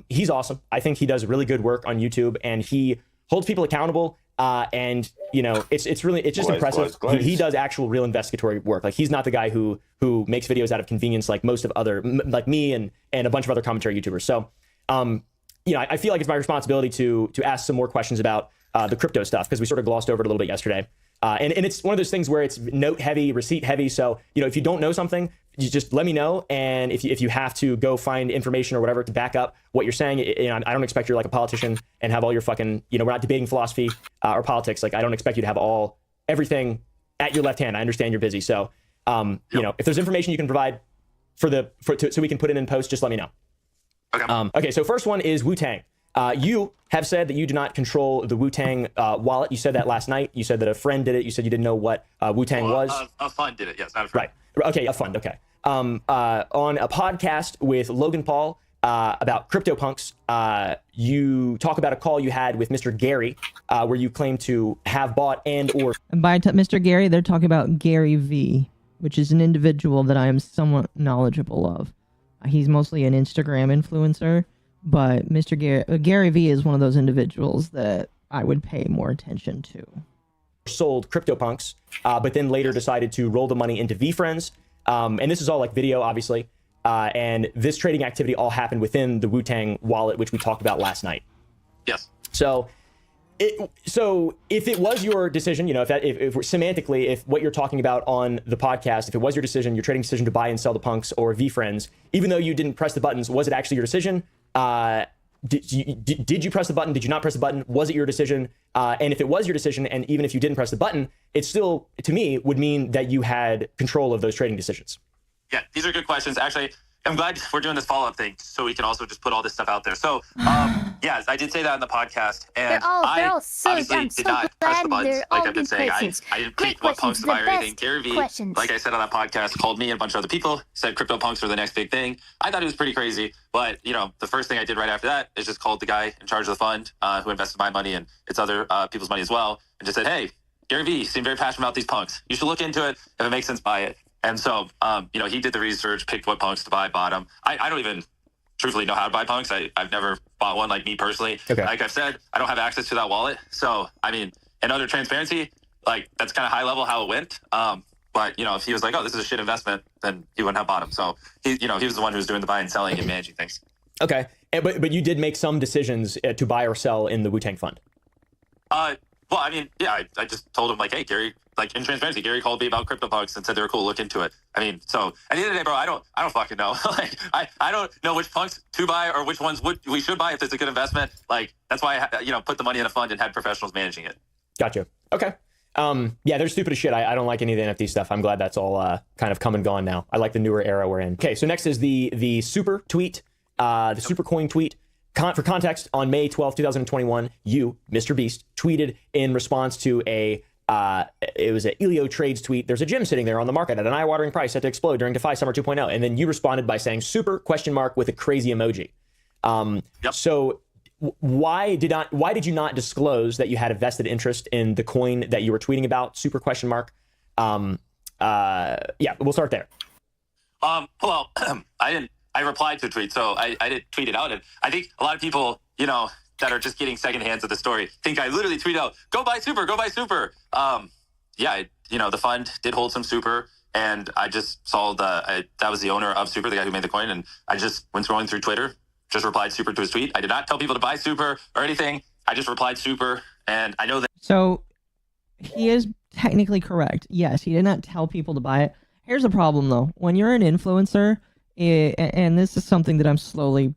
He's awesome. I think he does really good work on YouTube, and he holds people accountable. And it's just impressive. He does actual real investigatory work. Like, he's not the guy who makes videos out of convenience like most of other, like me and a bunch of other commentary YouTubers. So, I feel like it's my responsibility to ask some more questions about the crypto stuff, because we sort of glossed over it a little bit yesterday. And it's one of those things where it's note heavy, receipt heavy. So, if you don't know something, you just let me know. And if you have to go find information or whatever to back up what you're saying, I don't expect you're like a politician and have all your fucking, we're not debating philosophy or politics. Like, I don't expect you to have everything at your left hand. I understand you're busy. So, if there's information you can provide so we can put it in post, just let me know. Okay. Okay. So first one is Wu-Tang. You have said that you do not control the Wu-Tang wallet. You said that last night. You said that a friend did it. You said you didn't know what Wu-Tang was. A fund did it, yes, not a friend. Right. Okay, a fund. Okay. On a podcast with Logan Paul about CryptoPunks, you talk about a call you had with Mr. Gary, where you claim to have bought and by Mr. Gary, they're talking about Gary V, which is an individual that I am somewhat knowledgeable of. He's mostly an Instagram influencer. But Mr. Gary V is one of those individuals that I would pay more attention to. Sold CryptoPunks, but then later decided to roll the money into VFriends. And this is all like video, obviously. And this trading activity all happened within the Wu-Tang wallet, which we talked about last night. Yes. So if it was your decision, if semantically, if what you're talking about on the podcast, if it was your decision, your trading decision to buy and sell the punks or VFriends, even though you didn't press the buttons, was it actually your decision? Did you press the button? Did you not press the button? Was it your decision? And if it was your decision, and even if you didn't press the button, it still, to me, would mean that you had control of those trading decisions. Yeah, these are good questions. Actually, I'm glad we're doing this follow-up thing so we can also just put all this stuff out there. So, yes, I did say that in the podcast, and I obviously did not press the buttons like I've been saying. I didn't pick what punks to buy or anything. Gary Vee, like I said on that podcast, called me and a bunch of other people, said crypto punks were the next big thing. I thought it was pretty crazy, but the first thing I did right after that is just called the guy in charge of the fund who invested my money and it's other people's money as well, and just said, hey, Gary Vee, you seem very passionate about these punks. You should look into it. If it makes sense, buy it. And so, he did the research, picked what punks to buy, bought them. I don't even truthfully know how to buy punks. I've never bought one, like me personally. Okay. Like I've said, I don't have access to that wallet. So, in other transparency, like that's kind of high level how it went. But, if he was like, oh, this is a shit investment, then he wouldn't have bought them. So, he was the one who was doing the buying and selling and managing things. Okay. But you did make some decisions to buy or sell in the Wu-Tang fund. Well, I just told him, like, hey, Gary, like, in transparency, Gary called me about CryptoPunks and said they were cool, look into it. So at the end of the day, bro, I don't fucking know. Like, I don't know which punks to buy or which ones we should buy if it's a good investment. Like, that's why I, put the money in a fund and had professionals managing it. Gotcha. Okay. Yeah, they're stupid as shit. I don't like any of the NFT stuff. I'm glad that's all kind of come and gone now. I like the newer era we're in. Okay, so next is the super tweet, the super coin tweet. For context, on May 12th, 2021, you, Mr. Beast, tweeted in response to it was an Elio Trades tweet. There's a gym sitting there on the market at an eye-watering price set to explode during DeFi Summer 2.0. And then you responded by saying super ? With a crazy emoji. Yep. So why did you not disclose that you had a vested interest in the coin that you were tweeting about? Super ? Yeah, we'll start there. Well, I replied to a tweet, so I didn't tweet it out. And I think a lot of people, that are just getting second hands of the story think I literally tweet out, go buy super, go buy super. The fund did hold some super, and I just saw that was the owner of super, the guy who made the coin, and I just went scrolling through Twitter, just replied super to his tweet. I did not tell people to buy super or anything. I just replied super, and I know that. So he is technically correct. Yes, he did not tell people to buy it. Here's the problem, though. When you're an influencer, and this is something that I'm slowly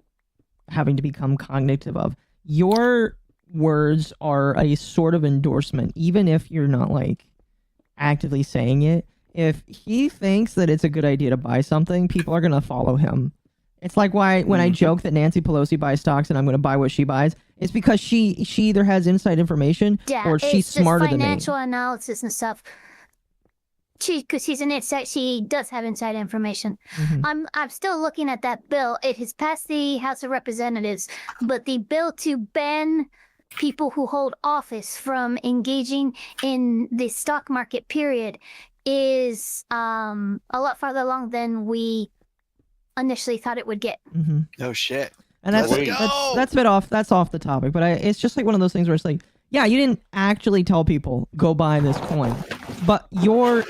having to become cognitive of, your words are a sort of endorsement, even if you're not like actively saying it. If he thinks that it's a good idea to buy something, people are going to follow him. It's like when I joke that Nancy Pelosi buys stocks and I'm going to buy what she buys, it's because she either has inside information or she's smarter than me. Financial analysis and stuff. Because she's an inside, she does have inside information. Mm-hmm. I'm still looking at that bill. It has passed the House of Representatives, but the bill to ban people who hold office from engaging in the stock market period is a lot farther along than we initially thought it would get. Oh shit. And that's a bit off. That's off the topic, but it's just like one of those things where it's like, Yeah, you didn't actually tell people go buy this coin, but your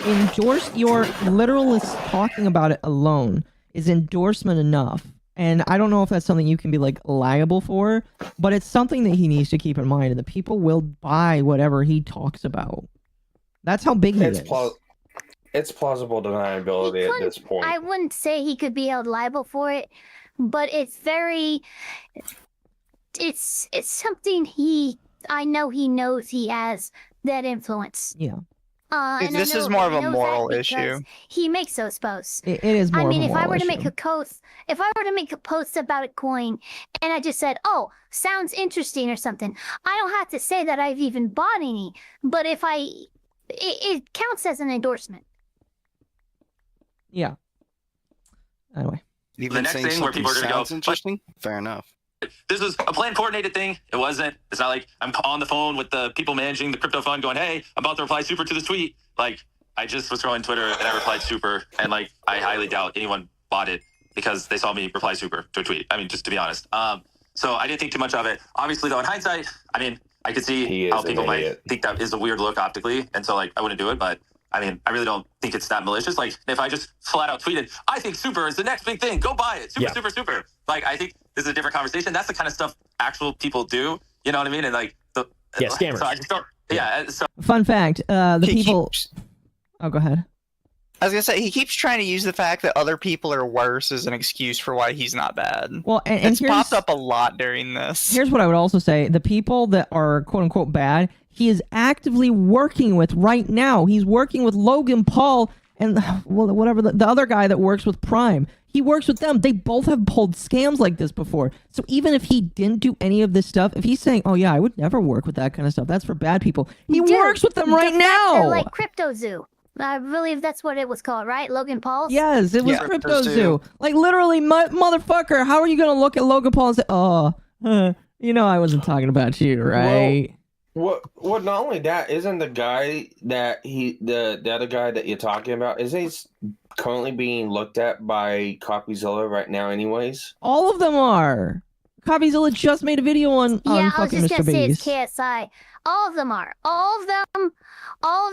literalist talking about it alone is endorsement enough. And I don't know if that's something you can be like liable for, but it's something that he needs to keep in mind. That people will buy whatever he talks about. That's how big he is. It's plausible deniability at this point. I wouldn't say he could be held liable for it, but it's something I know he knows he has that influence. Yeah. And This I know is more of he a knows moral that issue. because he makes those posts. It is more I mean, of a if I moral were to issue. if I were to make a post about a coin, and I just said, "Oh, sounds interesting" or something, I don't have to say that I've even bought any. But if it counts as an endorsement. Yeah. Anyway. Even The next saying thing where people are going to sounds go, interesting. Fair enough. this was a planned, coordinated thing. It wasn't. It's not like I'm on the phone with the people managing the crypto fund going, hey, I'm about to reply super to this tweet. Like, I just was scrolling Twitter and I replied super. And, like, I highly doubt anyone bought it because they saw me reply super to a tweet. I mean, just to be honest. So I didn't think too much of it. Obviously, though, in hindsight, I mean, I could see how people might think that is a weird look optically. And so, like, I wouldn't do it. But I mean, I really don't think it's that malicious. Like, if I just flat out tweeted, I think super is the next big thing. Go buy it. Super. Like, I think this is a different conversation. That's the kind of stuff actual people do. You know what I mean? And like, scammers. So I just don't. Yeah. So Fun fact: the people. Oh, go ahead. I was gonna say he keeps trying to use the fact that other people are worse as an excuse for why he's not bad. Well, and it's popped up a lot during this. Here's what I would also say: the people that are quote unquote bad, he is actively working with right now. He's working with Logan Paul and whatever the other guy that works with Prime. He works with them. They both have pulled scams like this before. So even if he didn't do any of this stuff, if he's saying, "Oh yeah, I would never work with that kind of stuff. That's for bad people," he works with them right now. They're like Crypto Zoo. I believe that's what it was called, right? Logan Paul's? Yes, it was Crypto Zoo. Like, literally, motherfucker, how are you going to look at Logan Paul and say, oh, you know I wasn't talking about you, right? Well, not only that, isn't the guy that the other guy that you're talking about, isn't he currently being looked at by CopyZilla right now anyways? All of them are. CopyZilla just made a video on fucking Mr. Beast. Yeah, I was just going to say it's KSI. All of them are. All of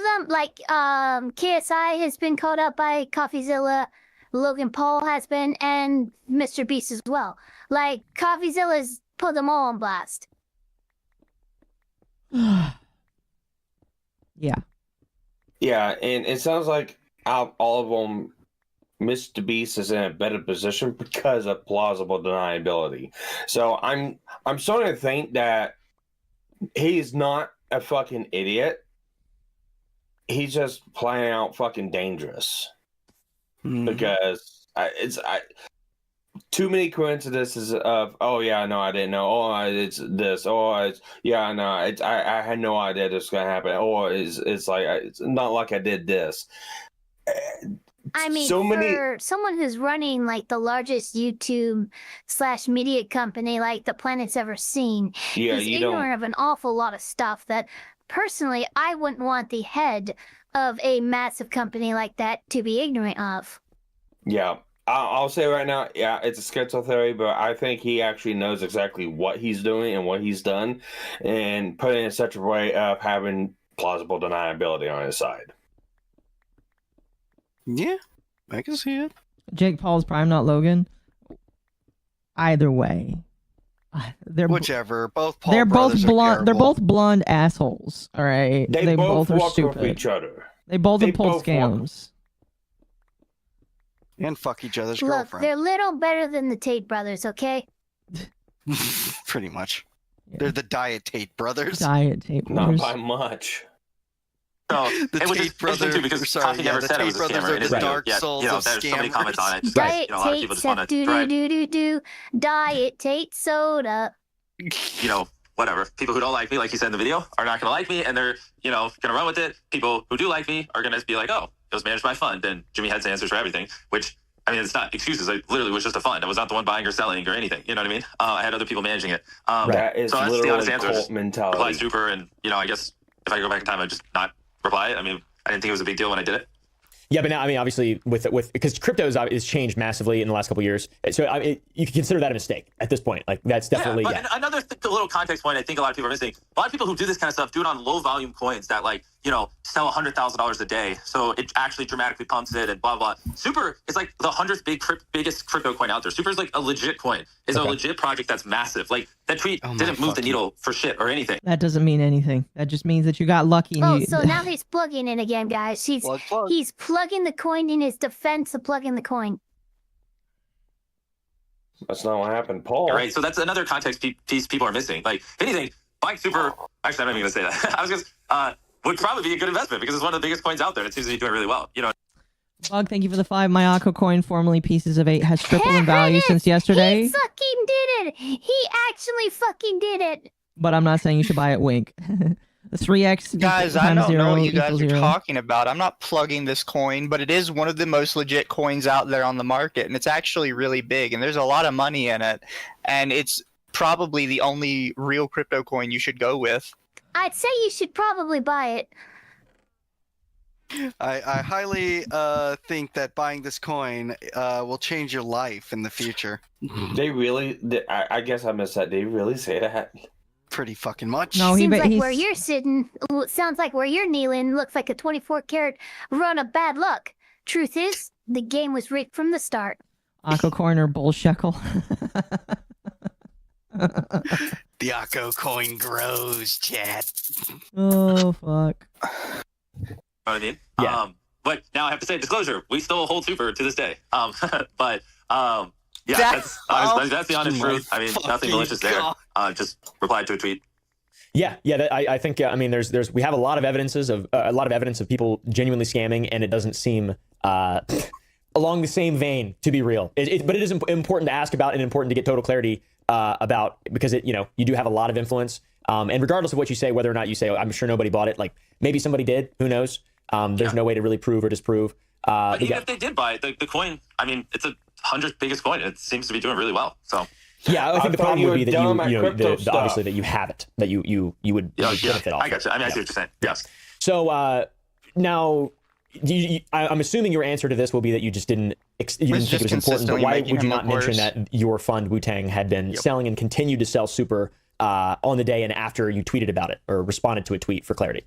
them, like, KSI has been called out by CoffeeZilla, Logan Paul has been, and Mr. Beast as well. Like, CoffeeZilla's put them all on blast. Yeah. Yeah, and it sounds like out of all of them, Mr. Beast is in a better position because of plausible deniability. So I'm starting to think that he's not a fucking idiot. He's just playing out fucking dangerous. Because too many coincidences of, oh yeah, no, I didn't know. Oh, it's this. Oh, it's yeah, no, I had no idea this was gonna happen. Oh, it's like it's not like I did this. I mean, so for someone who's running like the largest YouTube/media company like the planet's ever seen, he's ignorant of an awful lot of stuff that personally I wouldn't want the head of a massive company like that to be ignorant of. Yeah, I'll say right now, yeah, it's a schizo theory, but I think he actually knows exactly what he's doing and what he's done, and put it in such a way of having plausible deniability on his side. Yeah, I can see it. Jake Paul's Prime, not Logan. Either way, whichever. Both Paul they're both blonde. They're terrible. both blonde assholes. All right. They both are walk stupid. off each other. They both have pulled scams. And fuck each other's Look, girlfriend. they're little better than the Tate brothers, okay? Pretty much. Yeah. They're the Diet Tate brothers. Diet Tate brothers. Not by much. So The it was Tate just interesting too because Coffee never said it was a scammer. Are the dark souls you know, of there's so many scammers. comments on it. Diet You know, a lot of Tate people just said want to drive, do. Diet Tate soda. you know, whatever. People who don't like me, like you said in the video, are not going to like me, and they're, you know, going to run with it. People who do like me are going to be like, oh, it was managed by fund, and Jimmy has answers for everything, which, I mean, it's not excuses. I literally was just a fund. I was not the one buying or selling or anything. You know what I mean? I had other people managing it. That is so that's the literally honest answer. cult mentality. Reply super, and, you know, I guess if I go back in time, I'd just not reply. I mean, I didn't think it was a big deal when I did it. Yeah, but now, I mean, obviously, with because crypto is changed massively in the last couple of years, so you can consider that a mistake at this point. Like, that's definitely. Yeah, but another little context point I think a lot of people are missing. A lot of people who do this kind of stuff do it on low volume coins that, like, you know, sell $100,000 a day, so it actually dramatically pumps it and blah blah. Super is like the 100th biggest crypto coin out there. Super is like a legit coin. It's a legit project that's massive. Like, that tweet didn't move the needle for shit or anything. That doesn't mean anything. That just means that you got lucky. Oh, so now he's plugging in again, guys. He's plugging the coin in his defense of plugging the coin. That's not what happened, Paul. Right. So that's another context piece people are missing. Like, if anything, buying Super. Actually, I'm not even gonna say that. I was just would probably be a good investment because it's one of the biggest coins out there. It seems to be doing really well. You know. Bug, thank you for the 5. MommaOcco coin, formerly Pieces of 8, has tripled in value since yesterday. He fucking did it. He actually fucking did it. But I'm not saying you should buy it. Wink. The 3x Guys, I times don't know 0 what you guys equals are 0. talking about. I'm not plugging this coin, but it is one of the most legit coins out there on the market, and it's actually really big, and there's a lot of money in it, and it's probably the only real crypto coin you should go with. I'd say you should probably buy it. I highly think that buying this coin will change your life in the future. They really, I guess I missed that. They really say that? Pretty fucking much. No, Seems like where you're sitting, sounds like where you're kneeling looks like a 24-karat run of bad luck. Truth is, the game was rigged from the start. Occo coin or bull shekel. The Occo coin grows, chat. Oh, fuck. You know what I mean? Yeah. But now I have to say, disclosure, we still hold Super to this day. But yeah, that's the honest truth. I mean, nothing malicious there. Just replied to a tweet. Yeah. I think I mean, we have a lot of evidence of people genuinely scamming, and it doesn't seem along the same vein to be real. But it is important to ask about and important to get total clarity about, because you do have a lot of influence. And regardless of what you say, whether or not you say, I'm sure nobody bought it, like maybe somebody did, who knows? There's no way to really prove or disprove. But even if they did buy it, the coin, I mean, it's a 100th biggest coin. It seems to be doing really well. So yeah, I think the problem would be that obviously that you have it, that you would benefit off. I got you. I mean, I see what you're saying. Yes. So now, I'm assuming your answer to this will be that you just didn't think it was important. But why would you not mention that your fund Wu-Tang had been selling and continued to sell Super on the day and after you tweeted about it or responded to a tweet for clarity?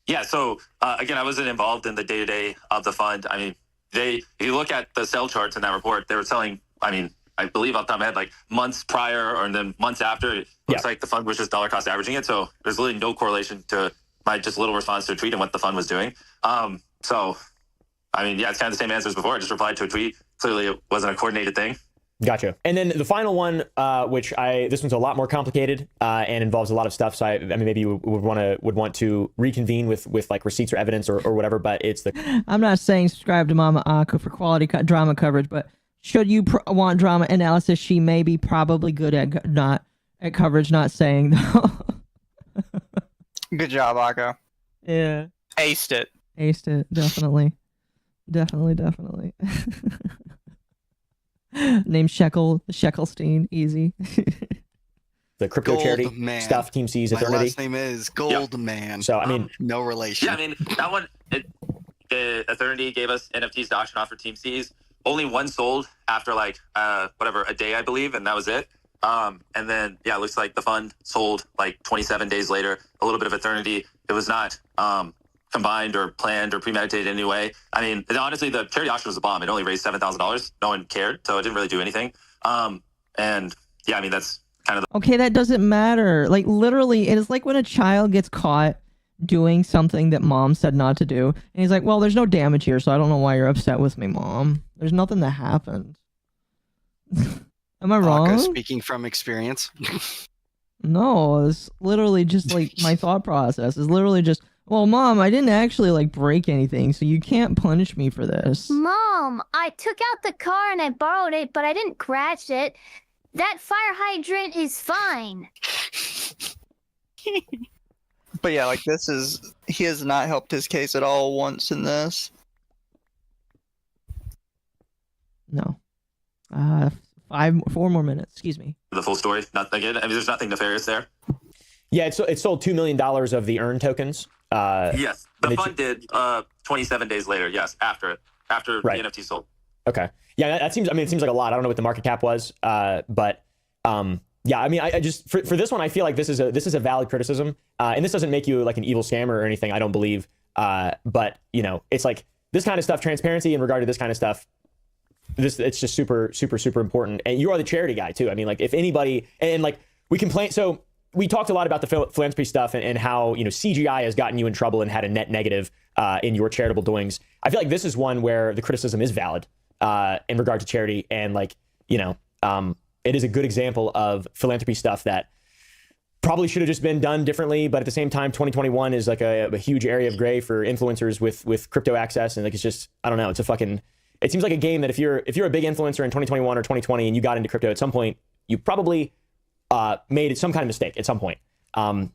Yeah. So again, I wasn't involved in the day-to-day of the fund. I mean, if you look at the sell charts in that report, they were selling, I mean, I believe off the top of my head, like months prior or then months after, it looks like the fund was just dollar cost averaging it. So there's really no correlation to my just little response to a tweet and what the fund was doing. So, I mean, yeah, it's kind of the same answer as before. I just replied to a tweet. Clearly, it wasn't a coordinated thing. Gotcha. And then the final one, which this one's a lot more complicated and involves a lot of stuff. So I mean, maybe you would want to reconvene with like receipts or evidence or whatever. But it's the. I'm not saying subscribe to MommaOcco for quality drama coverage, but should you want drama analysis, she may be probably good at coverage. Not saying though. Good job, Occo. Yeah. Aced it. Definitely. Named Shekelstein, easy. The crypto Gold charity man. Stuff, Team C's, My Eternity. last name is Goldman. So I mean, no relation. Yeah, I mean, that one, Eternity gave us NFTs to auction off for Team C's. Only one sold after like a day, I believe, and that was it. And then it looks like the fund sold like 27 days later. A little bit of Eternity. It was not combined or planned or premeditated in any way. I mean, honestly, the charity auction was a bomb. It only raised $7,000. No one cared, so it didn't really do anything. And yeah, I mean, that's kind of okay, that doesn't matter. Like, literally, it is like when a child gets caught doing something that mom said not to do, and he's like, well, there's no damage here, so I don't know why you're upset with me, mom. There's nothing that happened. Am I wrong? Occo speaking from experience. No, it's literally just like my thought process is literally just, well, mom, I didn't actually like break anything, so you can't punish me for this. Mom, I took out the car and I borrowed it, but I didn't crash it. That fire hydrant is fine. But yeah, like he has not helped his case at all once in this. No. 4 more minutes. Excuse me. the full story. Not again. I mean, there's nothing nefarious there. Yeah, it sold $2 million of the earn tokens Yes, the they fund did 27 days later. Yes, after Right. the NFT sold. Okay. Yeah, that seems. I mean, it seems like a lot. I don't know what the market cap was, but yeah. I mean, I just for this one, I feel like this is a valid criticism, and this doesn't make you like an evil scammer or anything. I don't believe. But you know, it's like this kind of stuff, transparency in regard to this kind of stuff. It's just super important. And you are the charity guy too. I mean, like if anybody, and like we complain. So we talked a lot about the philanthropy stuff and how, you know, CGI has gotten you in trouble and had a net negative in your charitable doings. I feel like this is one where the criticism is valid in regard to charity. And like, you know, it is a good example of philanthropy stuff that probably should have just been done differently. But at the same time, 2021 is like a huge area of gray for influencers with crypto access. And like, it's just, I don't know, it seems like a game that if you're a big influencer in 2021 or 2020 and you got into crypto at some point, you probably made some kind of mistake at some point. Yeah,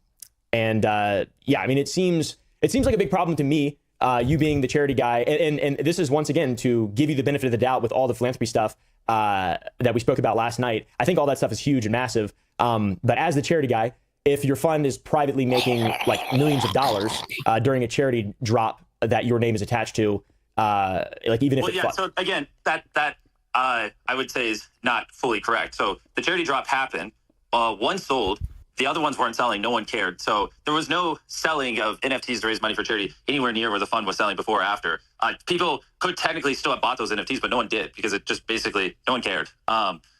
I mean, it seems like a big problem to me, you being the charity guy. And this is once again to give you the benefit of the doubt with all the philanthropy stuff that we spoke about last night. I think all that stuff is huge and massive. But as the charity guy, if your fund is privately making like millions of dollars during a charity drop that your name is attached to, like even if so again, that I would say is not fully correct. So the charity drop happened. One sold, the other ones weren't selling. No one cared. So there was no selling of NFTs to raise money for charity anywhere near where the fund was selling before or after. People could technically still have bought those NFTs, but no one did because it just basically no one cared.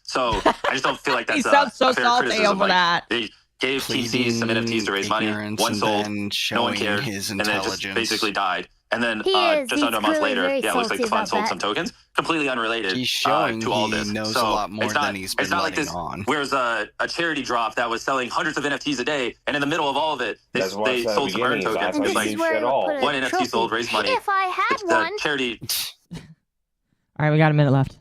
So I just don't feel like that's He sounds so a fair salty criticism. over that. They gave TCs some NFTs to raise money. One sold, no one cared, his and then it just intelligence. basically died. And then just He's under a month clearly later, very it looks like the salty fund about sold that. some tokens, completely unrelated He's showing to all he this. knows so a lot more it's not, than he's been it's not like letting this, on. Where's a charity drop that was selling hundreds of NFTs a day, and in the middle of all of it, they sold some earn tokens. And It's this like is where I would put a one NFT trophy. sold, raised money. If I had The one, charity, All right, we got a minute left.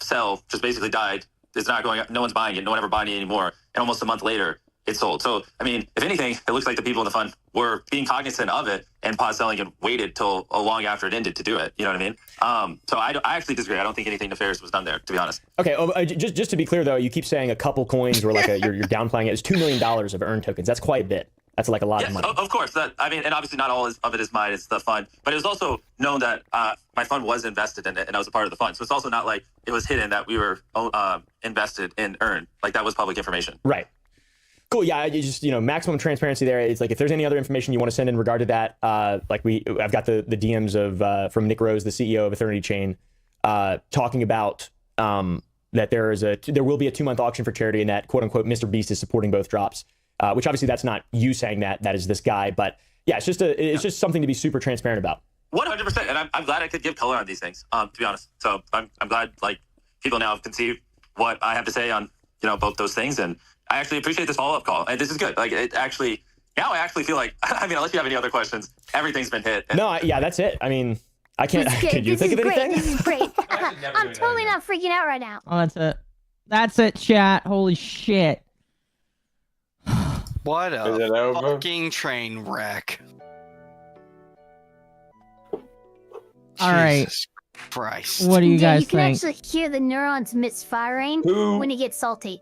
sell just basically died. It's not going up. No one's buying it. No one ever buying it anymore. And almost a month later, it sold. So, I mean, if anything, it looks like the people in the fund were being cognizant of it and paused selling and waited till long after it ended to do it. You know what I mean? So I actually disagree. I don't think anything nefarious was done there, to be honest. Okay, just to be clear though, you keep saying a couple coins or like you're downplaying it. It's $2 million of earned tokens. That's quite a bit. That's like a lot of money. Of course. And obviously not all of it is mine. It's the fund. But it was also known that my fund was invested in it, and I was a part of the fund. So it's also not like it was hidden that we were invested in Earn. Like that was public information. Right. Cool. Yeah. You just, maximum transparency there. It's like if there's any other information you want to send in regard to that, I've got the DMs of from Nick Rose, the CEO of Eternity Chain, talking about that there will be a 2-month auction for charity, and that quote unquote Mr. Beast is supporting both drops. Which obviously that's not you saying that is this guy, but yeah, it's just something to be super transparent about. 100%, and I'm glad I could give color on these things. To be honest, so I'm glad people now can see what I have to say on both those things, and I actually appreciate this follow up call. And this is good. I actually feel like unless you have any other questions, everything's been hit. Yeah, that's it. I mean, I can't. Can you think of anything? This is great. I'm totally not freaking out right now. Oh, that's it. That's it, chat. Holy shit. What a fucking train wreck. All right. Jesus Christ. What do you guys you can think? actually hear the neurons misfiring when he gets salty.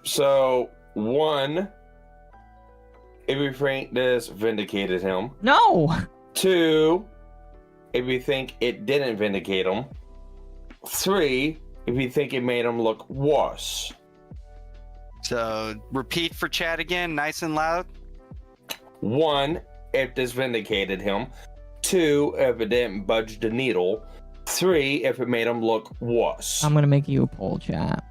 So, one, if we think this vindicated him. No! 2, if we think it didn't vindicate him. 3, if we think it made him look worse. So, repeat for chat again, nice and loud. 1, if this vindicated him. 2, if it didn't budge the needle. 3, if it made him look worse. I'm gonna make you a poll, chat.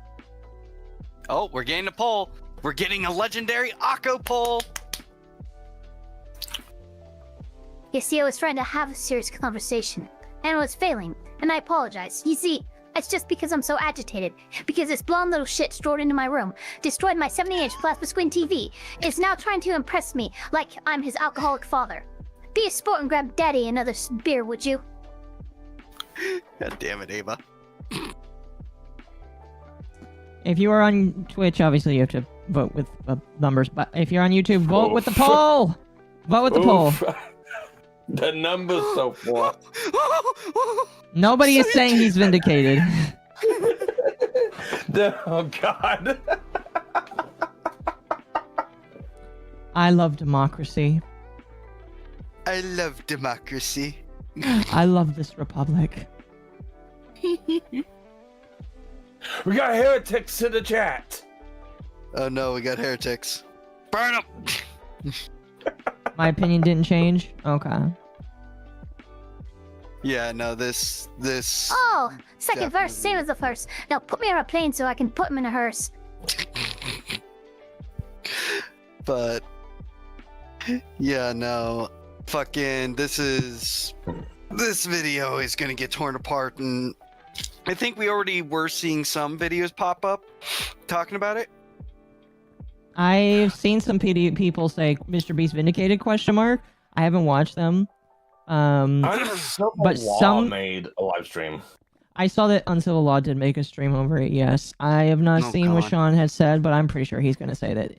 Oh, we're getting a poll. We're getting a legendary Occo poll. You see, I was trying to have a serious conversation, and I was failing, and I apologize. You see, it's just because I'm so agitated. Because this blonde little shit strode into my room, destroyed my 70-inch plasma screen TV, is now trying to impress me like I'm his alcoholic father. Be a sport and grab daddy another beer, would you? God damn it, Ava. If you are on Twitch, obviously you have to vote with numbers, but if you're on YouTube, vote with the poll! Vote with the poll. The numbers so far. Nobody is saying he's vindicated. Oh, God. I love democracy. I love democracy. I love this republic. We got heretics in the chat. Oh no, we got heretics. Burn them! My opinion didn't change? Okay. Yeah, no, this. Oh, second verse, Definitely. same as the first. Now put me on a plane so I can put him in a hearse. But yeah, no, fucking this video is gonna get torn apart, and I think we already were seeing some videos pop up talking about it. I've seen some people say Mr. Beast vindicated ? I haven't watched them. But some made a live stream. I saw that Uncivil Law did make a stream over it. Yes, I have not Oh, seen what God. Sean has said, but I'm pretty sure he's going to say that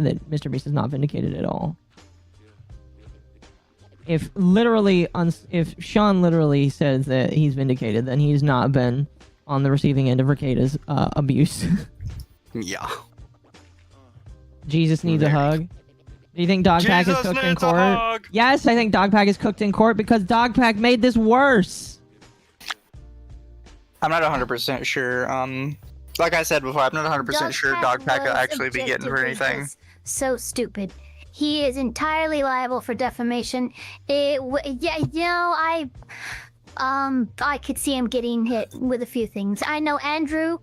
that Mr. Beast is not vindicated at all. If Sean literally says that he's vindicated, then he's not been on the receiving end of Rekida's abuse. Yeah. Jesus needs a hug. Do you think Dogpack is Jesus cooked in needs a court? hug. Yes, I think Dogpack is cooked in court because Dogpack made this worse. I'm not 100% sure. Like I said before, I'm not 100% sure Dogpack will was actually be getting for objectively anything. just so stupid. He is entirely liable for defamation. I could see him getting hit with a few things. I know Andrew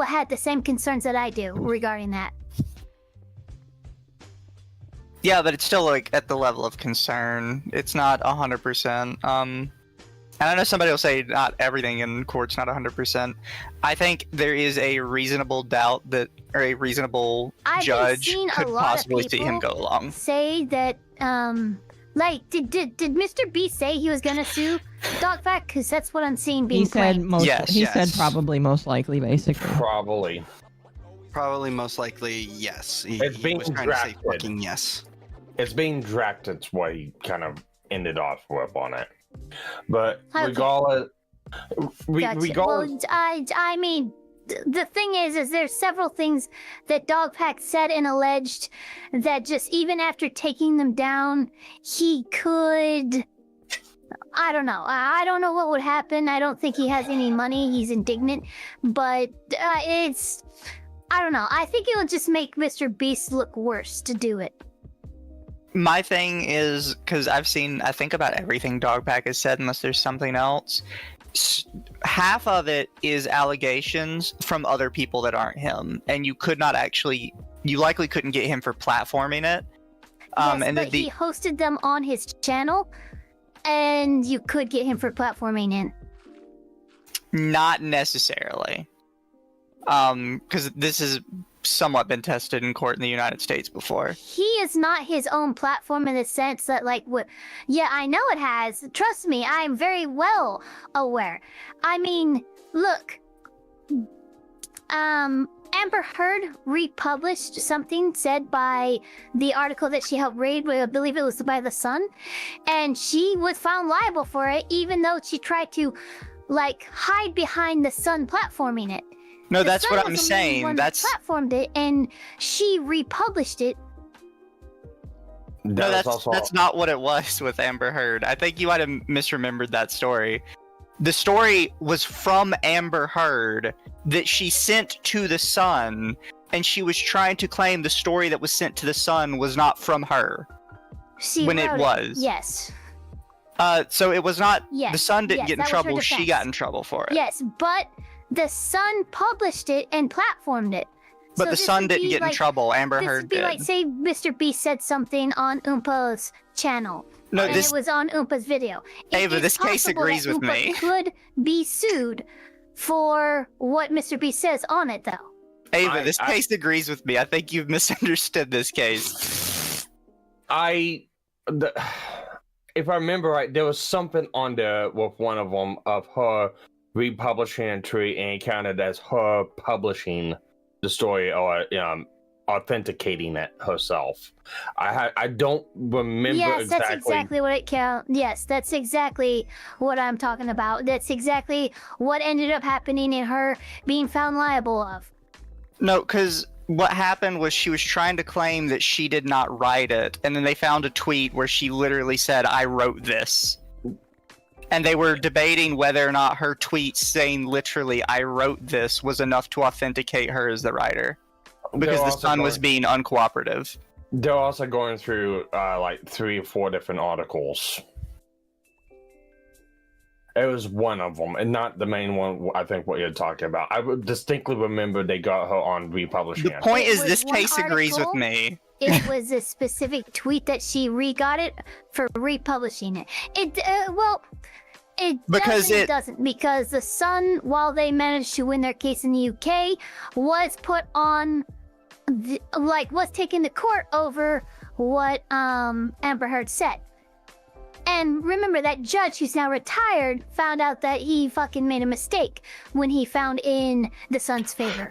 had the same concerns that I do regarding that. Yeah, but it's still like at the level of concern. It's not 100%. And I know somebody will say not everything in court's not 100%. I think there is a reasonable doubt that, or a reasonable I've been judge seeing a could lot of possibly see him go people along. say that, did Mr. B say he was gonna sue Dogpack? Because that's what I'm seeing being He said claimed. most. Yes, he said yes. probably most likely, basically. Probably. Probably most likely yes. It's He being was trying to say drafted. fucking yes. It's being drafted. That's why he kind of ended off with on it. But Okay. regardless, Gotcha. regardless, Well, I mean, the thing is there's several things that Dogpack said and alleged that just even after taking them down, he could. I don't know. I don't know what would happen. I don't think he has any money. He's indignant, but it's. I don't know. I think it'll just make Mr. Beast look worse to do it. My thing is, because I've seen, I think about everything Dogpack has said, unless there's something else. Half of it is allegations from other people that aren't him, and you likely couldn't get him for platforming it. Yes, And but he hosted them on his channel, and you could get him for platforming in. Not necessarily, because this has somewhat been tested in court in the United States before. He is not his own platform in the sense that, like, yeah, I know it has. Trust me, I am very well aware. I mean, look, Amber Heard republished something said by the article that she helped read, I believe it was by The Sun, and she was found liable for it, even though she tried to, like, hide behind The Sun platforming it. No, The that's Sun what I'm was the main saying. one that That's platformed it, and she republished it. no, that was also that's not what it was with Amber Heard. I think you might have misremembered that story. The story was from Amber Heard that she sent to The Sun, and she was trying to claim the story that was sent to The Sun was not from her. She When it wrote was. Yes. So it was not. Yes. The Sun didn't yes, get in that was her trouble. She defense. got in trouble for it. Yes, but The Sun published it and platformed it. But So the this Sun would didn't be get in like- trouble. Amber This Heard would be did. like, say, Mr. B said something on Oompa's channel, No, and this it was on Oompa's video. It Ava, is this case possible agrees that with Oompa me. could be sued for what Mr. B says on it, though. Ava, this case agrees with me. I think you've misunderstood this case. If I remember right, there was something on there with one of them of her republishing a tree, and it counted as her publishing the story or authenticating it herself. I don't remember Yes, exactly. that's exactly what it counts. Yes, that's exactly what I'm talking about. That's exactly what ended up happening in her being found liable of. No, because what happened was she was trying to claim that she did not write it, and then they found a tweet where she literally said, "I wrote this." And they were debating whether or not her tweet saying literally, "I wrote this," was enough to authenticate her as the writer. Because the Sun was being uncooperative. They're also going through like 3 or 4 different articles. It was one of them, and not the main one. I think what you're talking about. I would distinctly remember they got her on republishing. The point is, this case agrees with me. It was a specific tweet that she re-got it for republishing it. It doesn't because the Sun, while they managed to win their case in the UK, was put on, was taken to court over what Amber Heard said. And remember, that judge who's now retired found out that he fucking made a mistake when he found in the Sun's favor.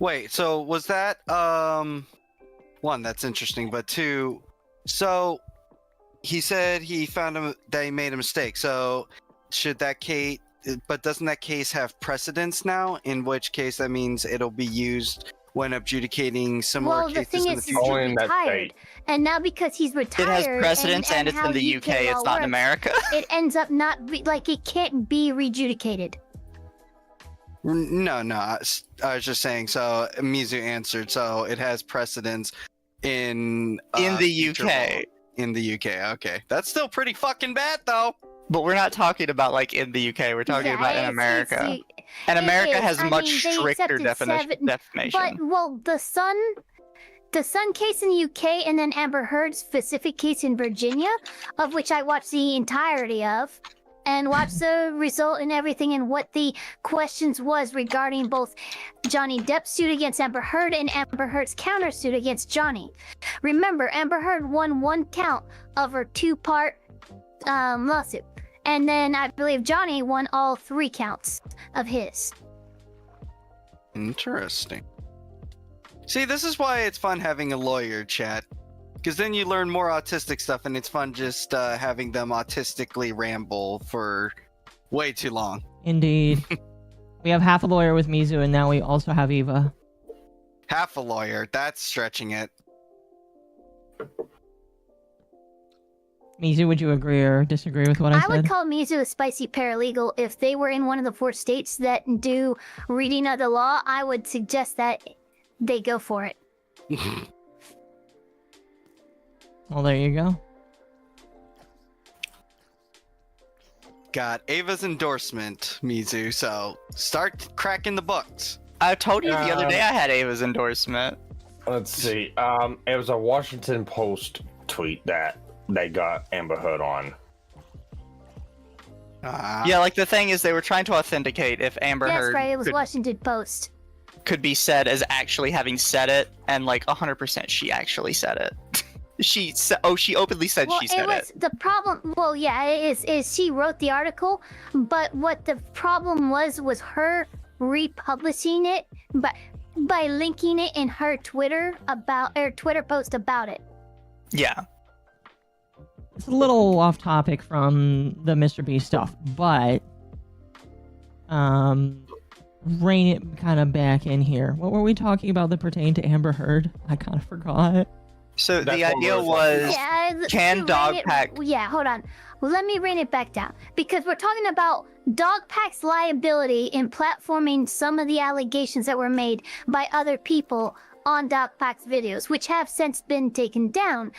Wait, so was that one, that's interesting, but 2, so he said he found that he made a mistake. So should that case, but doesn't that case have precedence now? In which case that means it'll be used when adjudicating similar cases in the future. Well, the thing is, he's retired, and now because he's retired, it has precedence, and it's in the UK. It's not in America. It ends up not it can't be rejudicated. No, I was just saying. So Mizu answered. So it has precedence in the UK. In the UK, okay. That's still pretty fucking bad, though. But we're not talking about like in the UK. We're talking about in America. And America has much stricter defamation. But the Sun case in the UK, and then Amber Heard's specific case in Virginia, of which I watched the entirety of, and watched the result and everything, and what the questions was regarding both Johnny Depp's suit against Amber Heard and Amber Heard's countersuit against Johnny. Remember, Amber Heard won 1 count of her 2-part lawsuit. And then I believe Johnny won all 3 counts of his. Interesting. See, this is why it's fun having a lawyer chat. Because then you learn more autistic stuff, and it's fun just having them autistically ramble for way too long. Indeed. We have half a lawyer with Mizu, and now we also have Eva. Half a lawyer? That's stretching it. Mizu, would you agree or disagree with what I said? I would call Mizu a spicy paralegal. If they were in one of the 4 states that do reading of the law, I would suggest that they go for it. Well, there you go. Got Ava's endorsement, Mizu, so start cracking the books. I told you the other day I had Ava's endorsement. Let's see. It was a Washington Post tweet that they got Amber Heard on. Yeah, like the thing is, they were trying to authenticate if Amber Heard. Yes, right. It was Washington Post. Could be said as actually having said it, and like 100% she actually said it. She openly said she said it. The problem, is she wrote the article, but what the problem was her republishing it, but by linking it in her Twitter post about it. Yeah. It's a little off topic from the Mr. Beast stuff, but rein it kind of back in here. What were we talking about that pertained to Amber Heard? I kind of forgot. So the idea was, can dog pack... Yeah, hold on. Let me rein it back down. Because we're talking about dog pack's liability in platforming some of the allegations that were made by other people on dog pack's videos, which have since been taken down.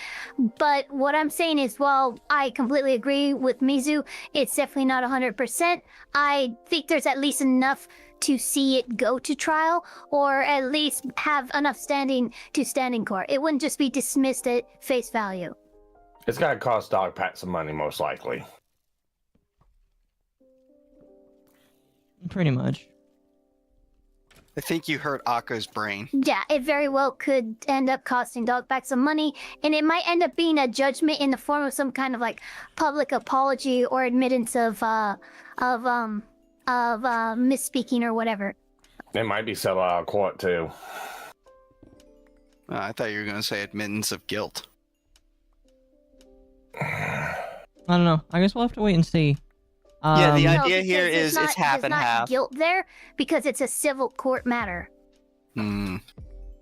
But what I'm saying is, while I completely agree with Mizu, it's definitely not 100%. I think there's at least enough to see it go to trial, or at least have enough standing to stand in court. It wouldn't just be dismissed at face value. It's gonna cost dog pack some money, most likely. Pretty much. I think you hurt Akko's brain. Yeah, it very well could end up costing dogpack some money, and it might end up being a judgment in the form of some kind of like public apology or admittance of misspeaking or whatever. It might be settled out of court too. I thought you were going to say admittance of guilt. I don't know. I guess we'll have to wait and see. Yeah, the No, idea here because is it's half there's and not half. guilt there because it's a civil court matter. Hmm.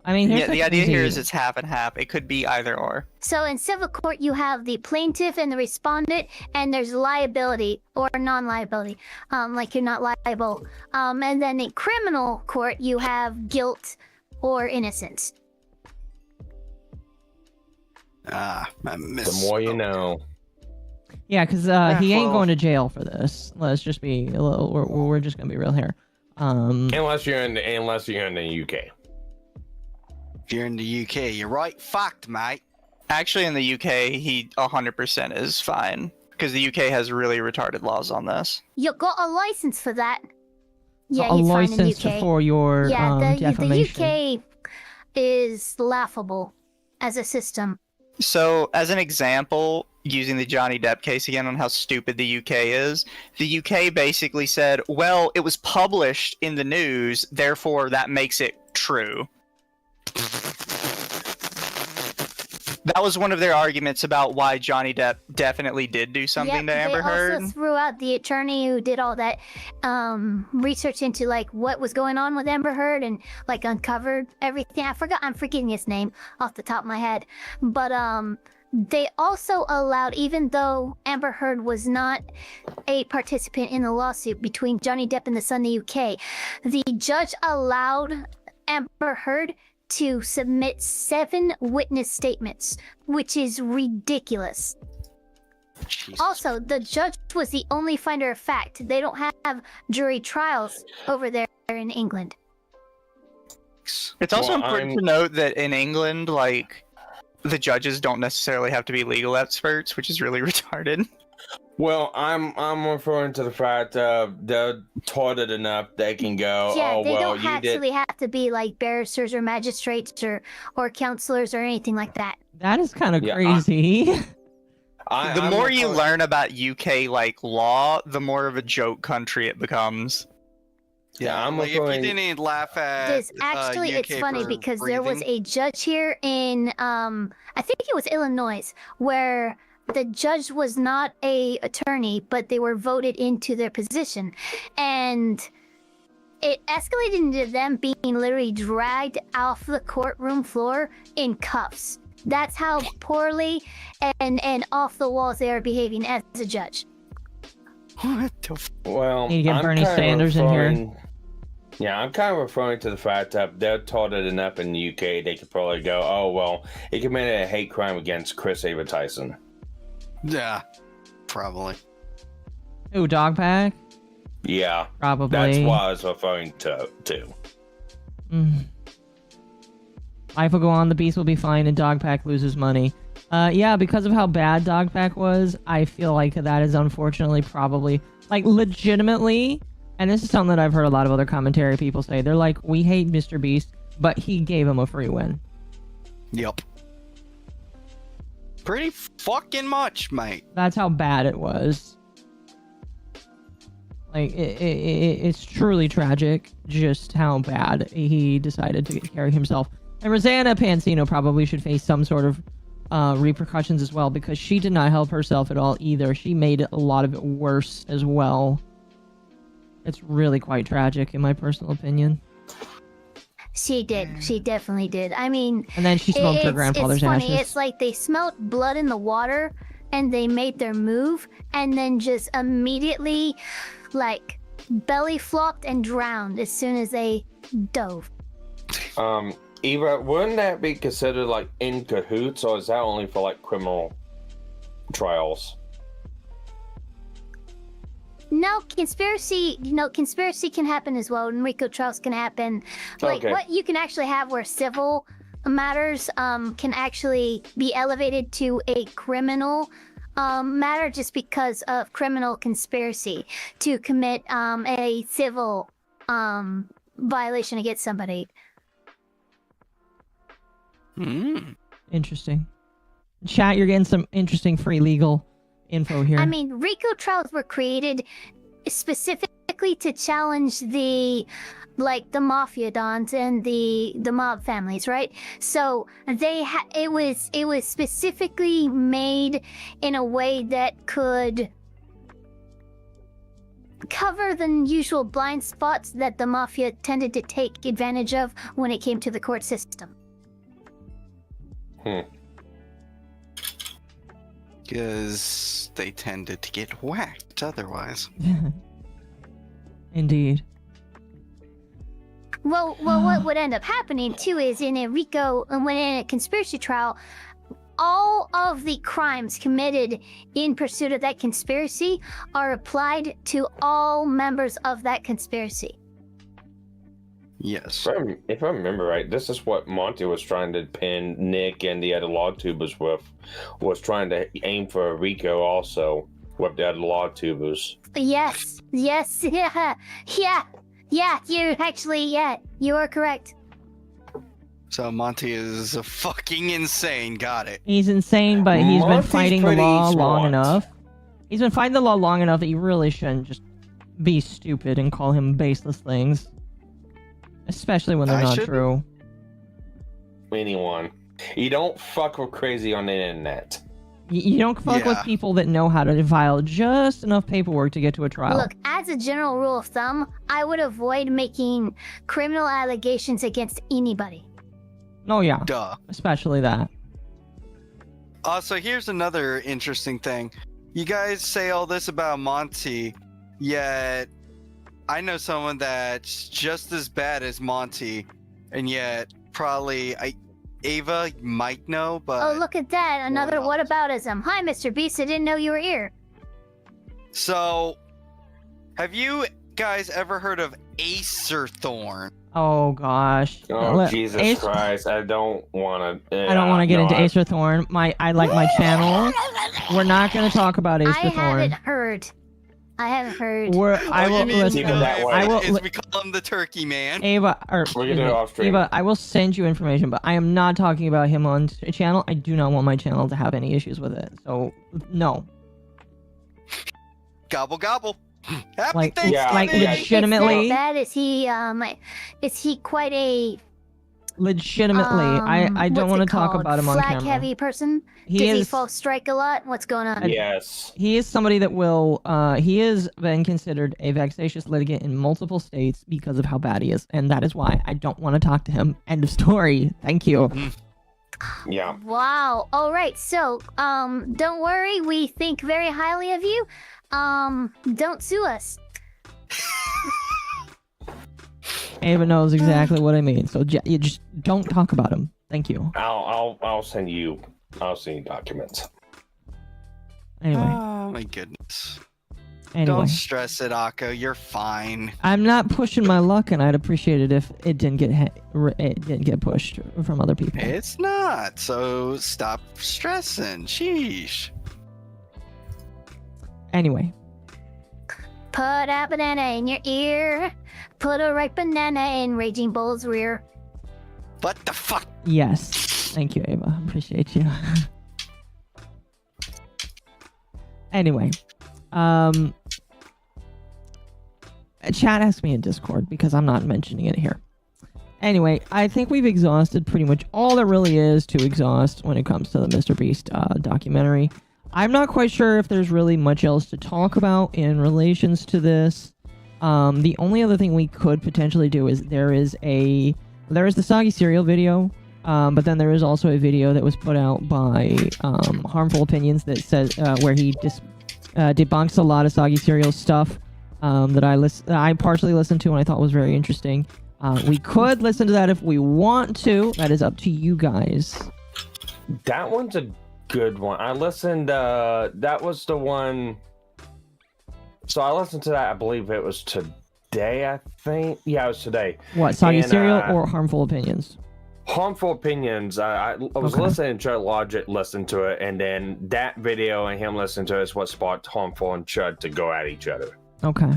I mean, here's Yeah, the idea here is crazy- it's half and half. It could be either or. So in civil court, you have the plaintiff and the respondent, and there's liability or non-liability, like you're not liable. And then in criminal court, you have guilt or innocence. I The miss. more you know. Yeah, because he ain't well- going to jail for this. Let's just be a little. We're just gonna be real here. Unless you're in the UK. If you're in the UK, you're right. Fucked, mate. Actually, in the UK, he 100% is fine because the UK has really retarded laws on this. You got a license for that. Yeah, a he's fine in the license UK. for your Yeah, the defamation. UK is laughable as a system. So, as an example, using the Johnny Depp case again on how stupid the UK is, the UK basically said, well, it was published in the news, therefore that makes it true. That was one of their arguments about why Johnny Depp definitely did do something to Amber they Heard. also threw out the attorney who did all that research into like what was going on with Amber Heard and like uncovered everything. I'm forgetting his name off the top of my head. But they also allowed, even though Amber Heard was not a participant in the lawsuit between Johnny Depp and the Sun in the UK, the judge allowed Amber Heard to submit 7 witness statements, which is ridiculous. Jesus. Also, the judge was the only finder of fact. They don't have jury trials over there in England. It's also Well, important to note that in England, like, the judges don't necessarily have to be legal experts, which is really retarded. Well, I'm referring to the fact they're taught it enough they can go. Yeah, Oh they well, don't you did. actually have to be like barristers or magistrates or counselors or anything like that. That is kind of Yeah, crazy. The I'm more you referring- learn about UK, like, law, the more of a joke country it becomes. Yeah, I'm like if you referring. didn't laugh at. There's actually, UK it's funny for because there was breathing. a judge here in, I think it was Illinois, where the judge was not a attorney, but they were voted into their position. And it escalated into them being literally dragged off the courtroom floor in cuffs. That's how poorly and off the walls they are behaving as a judge. What the Well, Need to get I'm Bernie kinda Sanders in here. referring- Yeah, I'm kind of referring to the fact that they're taught it enough in the UK. They could probably go, oh well, he committed a hate crime against Chris Ava Tyson. Yeah, probably. Ooh, Dogpack? Yeah, Probably. that's what I was referring to. Mm. Life will go on, the beast will be fine, and Dogpack loses money. Yeah, because of how bad Dogpack was, I feel like that is unfortunately probably, like, legitimately, and this is something that I've heard a lot of other commentary people say, they're like, we hate Mr. Beast, but he gave him a free win. Yep. Pretty fucking much, mate. That's how bad it was. Like, it's truly tragic just how bad he decided to carry himself. And Rosanna Pansino probably should face some sort of repercussions as well, because she did not help herself at all either. She made a lot of it worse as well. It's really quite tragic, in my personal opinion. She did. She definitely did. I mean, And then she smoked her it's grandfather's funny. ashes. It's like they smelled blood in the water and they made their move and then just immediately, like, belly flopped and drowned as soon as they dove. Eva, wouldn't that be considered like in cahoots, or is that only for like criminal trials? No, conspiracy can happen as well, and RICO trials can happen. Like, Okay. what you can actually have where civil matters can actually be elevated to a criminal matter just because of criminal conspiracy to commit a civil violation against somebody. Interesting. Chat, you're getting some interesting free legal info here. I mean, RICO trials were created specifically to challenge the mafia dons and the mob families, right? So it was specifically made in a way that could cover the usual blind spots that the mafia tended to take advantage of when it came to the court system. Because they tended to get whacked otherwise. Indeed. Well, what would end up happening too is in when in a conspiracy trial, all of the crimes committed in pursuit of that conspiracy are applied to all members of that conspiracy. Yes. If I remember right, this is what Monty was trying to pin Nick and the other law tubers with, was trying to aim for Rico also with the other law tubers. Yes, yeah, you are correct. So Monty is fucking insane. Got it. He's insane, but he's been Monty's fighting the pretty law long smart. enough. He's been fighting the law long enough that you really shouldn't just be stupid and call him baseless things. Especially when they're I not shouldn't. true. Anyone. You don't fuck with crazy on the internet. You don't fuck with Yeah. people that know how to file just enough paperwork to get to a trial. Look, as a general rule of thumb, I would avoid making criminal allegations against anybody. Oh yeah, Duh. especially that. So here's another interesting thing. You guys say all this about Monty, yet I know someone that's just as bad as Monty, and yet probably Ava might know, but Oh, look at that. Another else. whataboutism. Hi, Mr. Beast. I didn't know you were here. So have you guys ever heard of Acer Thorn? Oh gosh. Oh, Jesus Christ. I don't want to... I don't want to get into Acer Thorn. I like my channel. We're not going to talk about Acer I Thorn. haven't heard. I will listen. I will. We call him the Turkey Man. Ava, or We're gonna do it off stream. Ava, I will send you information, but I am not talking about him on a channel. I do not want my channel to have any issues with it. So no. Gobble gobble. Happy Like, Thanksgiving. like Yeah. legitimately, Is that bad? Is he quite a legitimately. I don't want to talk about him on flag camera. heavy person? He Does he is. false strike a lot? What's going on? Yes. He is somebody that will. He has been considered a vexatious litigant in multiple states because of how bad he is, and that is why I don't want to talk to him. End of story. Thank you. Yeah. Wow. All right. So, don't worry. We think very highly of you. Don't sue us. Ava knows exactly what I mean. So you just don't talk about him. Thank you. I'll send you documents. Anyway. Oh my goodness. Anyway. Don't stress it, Akko. You're fine. I'm not pushing my luck, and I'd appreciate it if it didn't get pushed from other people. It's not. So stop stressing. Sheesh. Anyway. Put a banana in your ear. Put a ripe banana in Raging Bull's rear. What the fuck? Yes. Thank you, Ava. Appreciate you. Anyway. Chat asked me in Discord because I'm not mentioning it here. Anyway, I think we've exhausted pretty much all there really is to exhaust when it comes to the Mr. Beast documentary. I'm not quite sure if there's really much else to talk about in relations to this. The only other thing we could potentially do is there is the Soggy Cereal video, but then there is also a video that was put out by Harmful Opinions that says where he debunks a lot of Soggy Cereal stuff that I partially listened to and I thought was very interesting. We could listen to that if we want to. That is up to you guys. That one's a good one. I listened. That was the one. So I listened to that. I believe it was today. I think. Yeah, it was today. What, Soggy And, Cereal or Harmful Opinions? Harmful Opinions. I was Okay. listening to Logic listen to it, and then that video and him listening to it is what sparked Harmful and Chud to go at each other. Okay.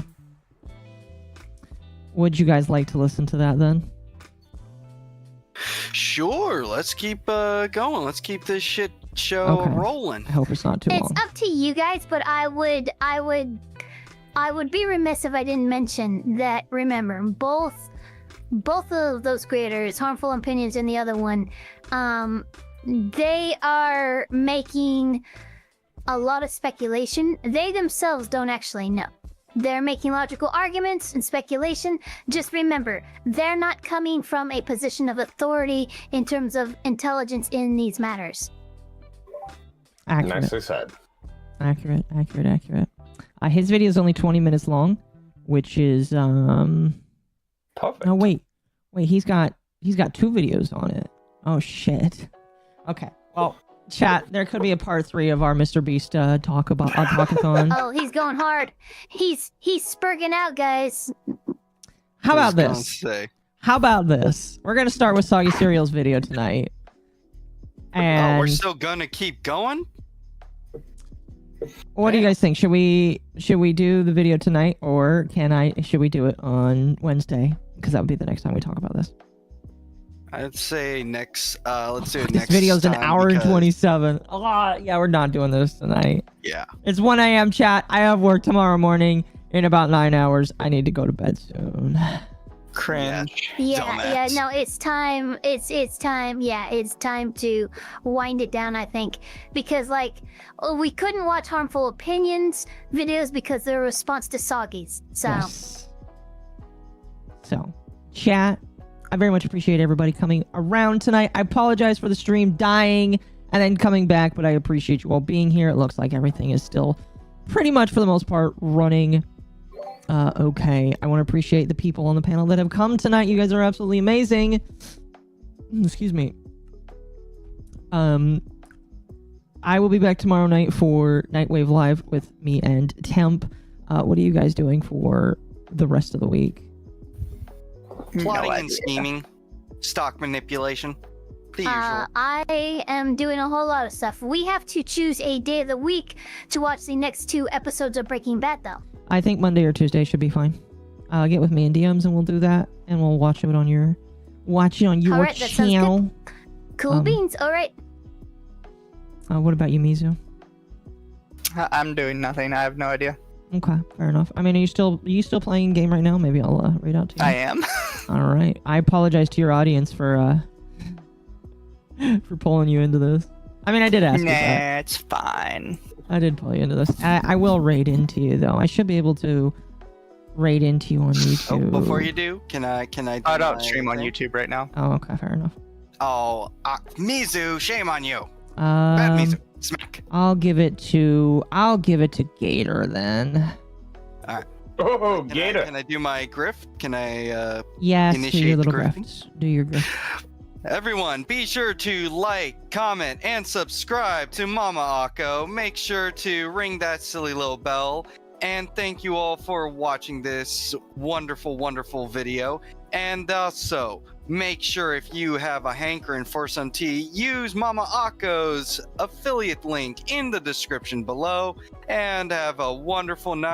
Would you guys like to listen to that then? Sure. Let's keep going. Let's keep this shit show Okay. rolling. I hope it's not too It's long. up to you guys, but I would be remiss if I didn't mention that. Remember, both of those creators, Harmful Opinions and the other one, they are making a lot of speculation. They themselves don't actually know. they're making logical arguments and speculation. Just remember, they're not coming from a position of authority in terms of intelligence in these matters. Accurate. Nicely said. Accurate. His video is only 20 minutes long, which is Perfect. No, wait, he's got 2 videos on it. Oh shit. Okay. Well, chat, there could be a part 3 of our Mr. Beast talk about talkathon. Oh, he's going hard. He's spurging out, guys. How about I was this? gonna say. How about this? We're gonna start with Soggy Cereal's video tonight. And Oh, we're still gonna keep going? what do you guys think? Should we do the video tonight, or should we do it on Wednesday? Because that would be the next time we talk about this. I'd say next. Let's do it next. This video's an time hour and because- 27. Yeah, we're not doing this tonight. Yeah. It's 1 a.m. chat. I have work tomorrow morning in about 9 hours. I need to go to bed soon. Cringe. Yeah, Dumbass. no, it's time. It's time. Yeah, it's time to wind it down, I think. Because, like, we couldn't watch Harmful Opinions videos because they're a response to Soggies. So, Yes. So, chat, I very much appreciate everybody coming around tonight. I apologize for the stream dying and then coming back, but I appreciate you all being here. It looks like everything is still pretty much, for the most part, running okay. I want to appreciate the people on the panel that have come tonight. You guys are absolutely amazing. Excuse me. I will be back tomorrow night for Nightwave Live with me and Temp. What are you guys doing for the rest of the week? Plotting No and idea. scheming, stock manipulation, the usual. I am doing a whole lot of stuff. We have to choose a day of the week to watch the next 2 episodes of Breaking Bad, though. I think Monday or Tuesday should be fine. Get with me in DMs and we'll do that, and we'll watch it on your Alright, that sounds good. channel. Cool beans. All right. What about you, Mizu? I'm doing nothing. I have no idea. Okay, fair enough. I mean, are you still playing game right now? Maybe I'll read out to you. I am. All right. I apologize to your audience for pulling you into this. I mean, I did ask you that. Nah, it's fine. I did pull you into this. I will raid into you though. I should be able to raid into you on Oh, YouTube. before you do, can I? Do I don't my stream on thing? YouTube right now. Oh, okay, fair enough. Oh, Mizu, shame on you. Bad Mizu, smack. I'll give it to Gator then. Oh, Can Gator. I do my grift? Can I? Yes, do Initiate your the little griffin? grifts. Do your grift. Everyone, be sure to like, comment, and subscribe to MommaOcco. Make sure to ring that silly little bell. And thank you all for watching this wonderful, wonderful video. And also, make sure if you have a hankering for some tea, use MommaOcco's affiliate link in the description below. And have a wonderful night.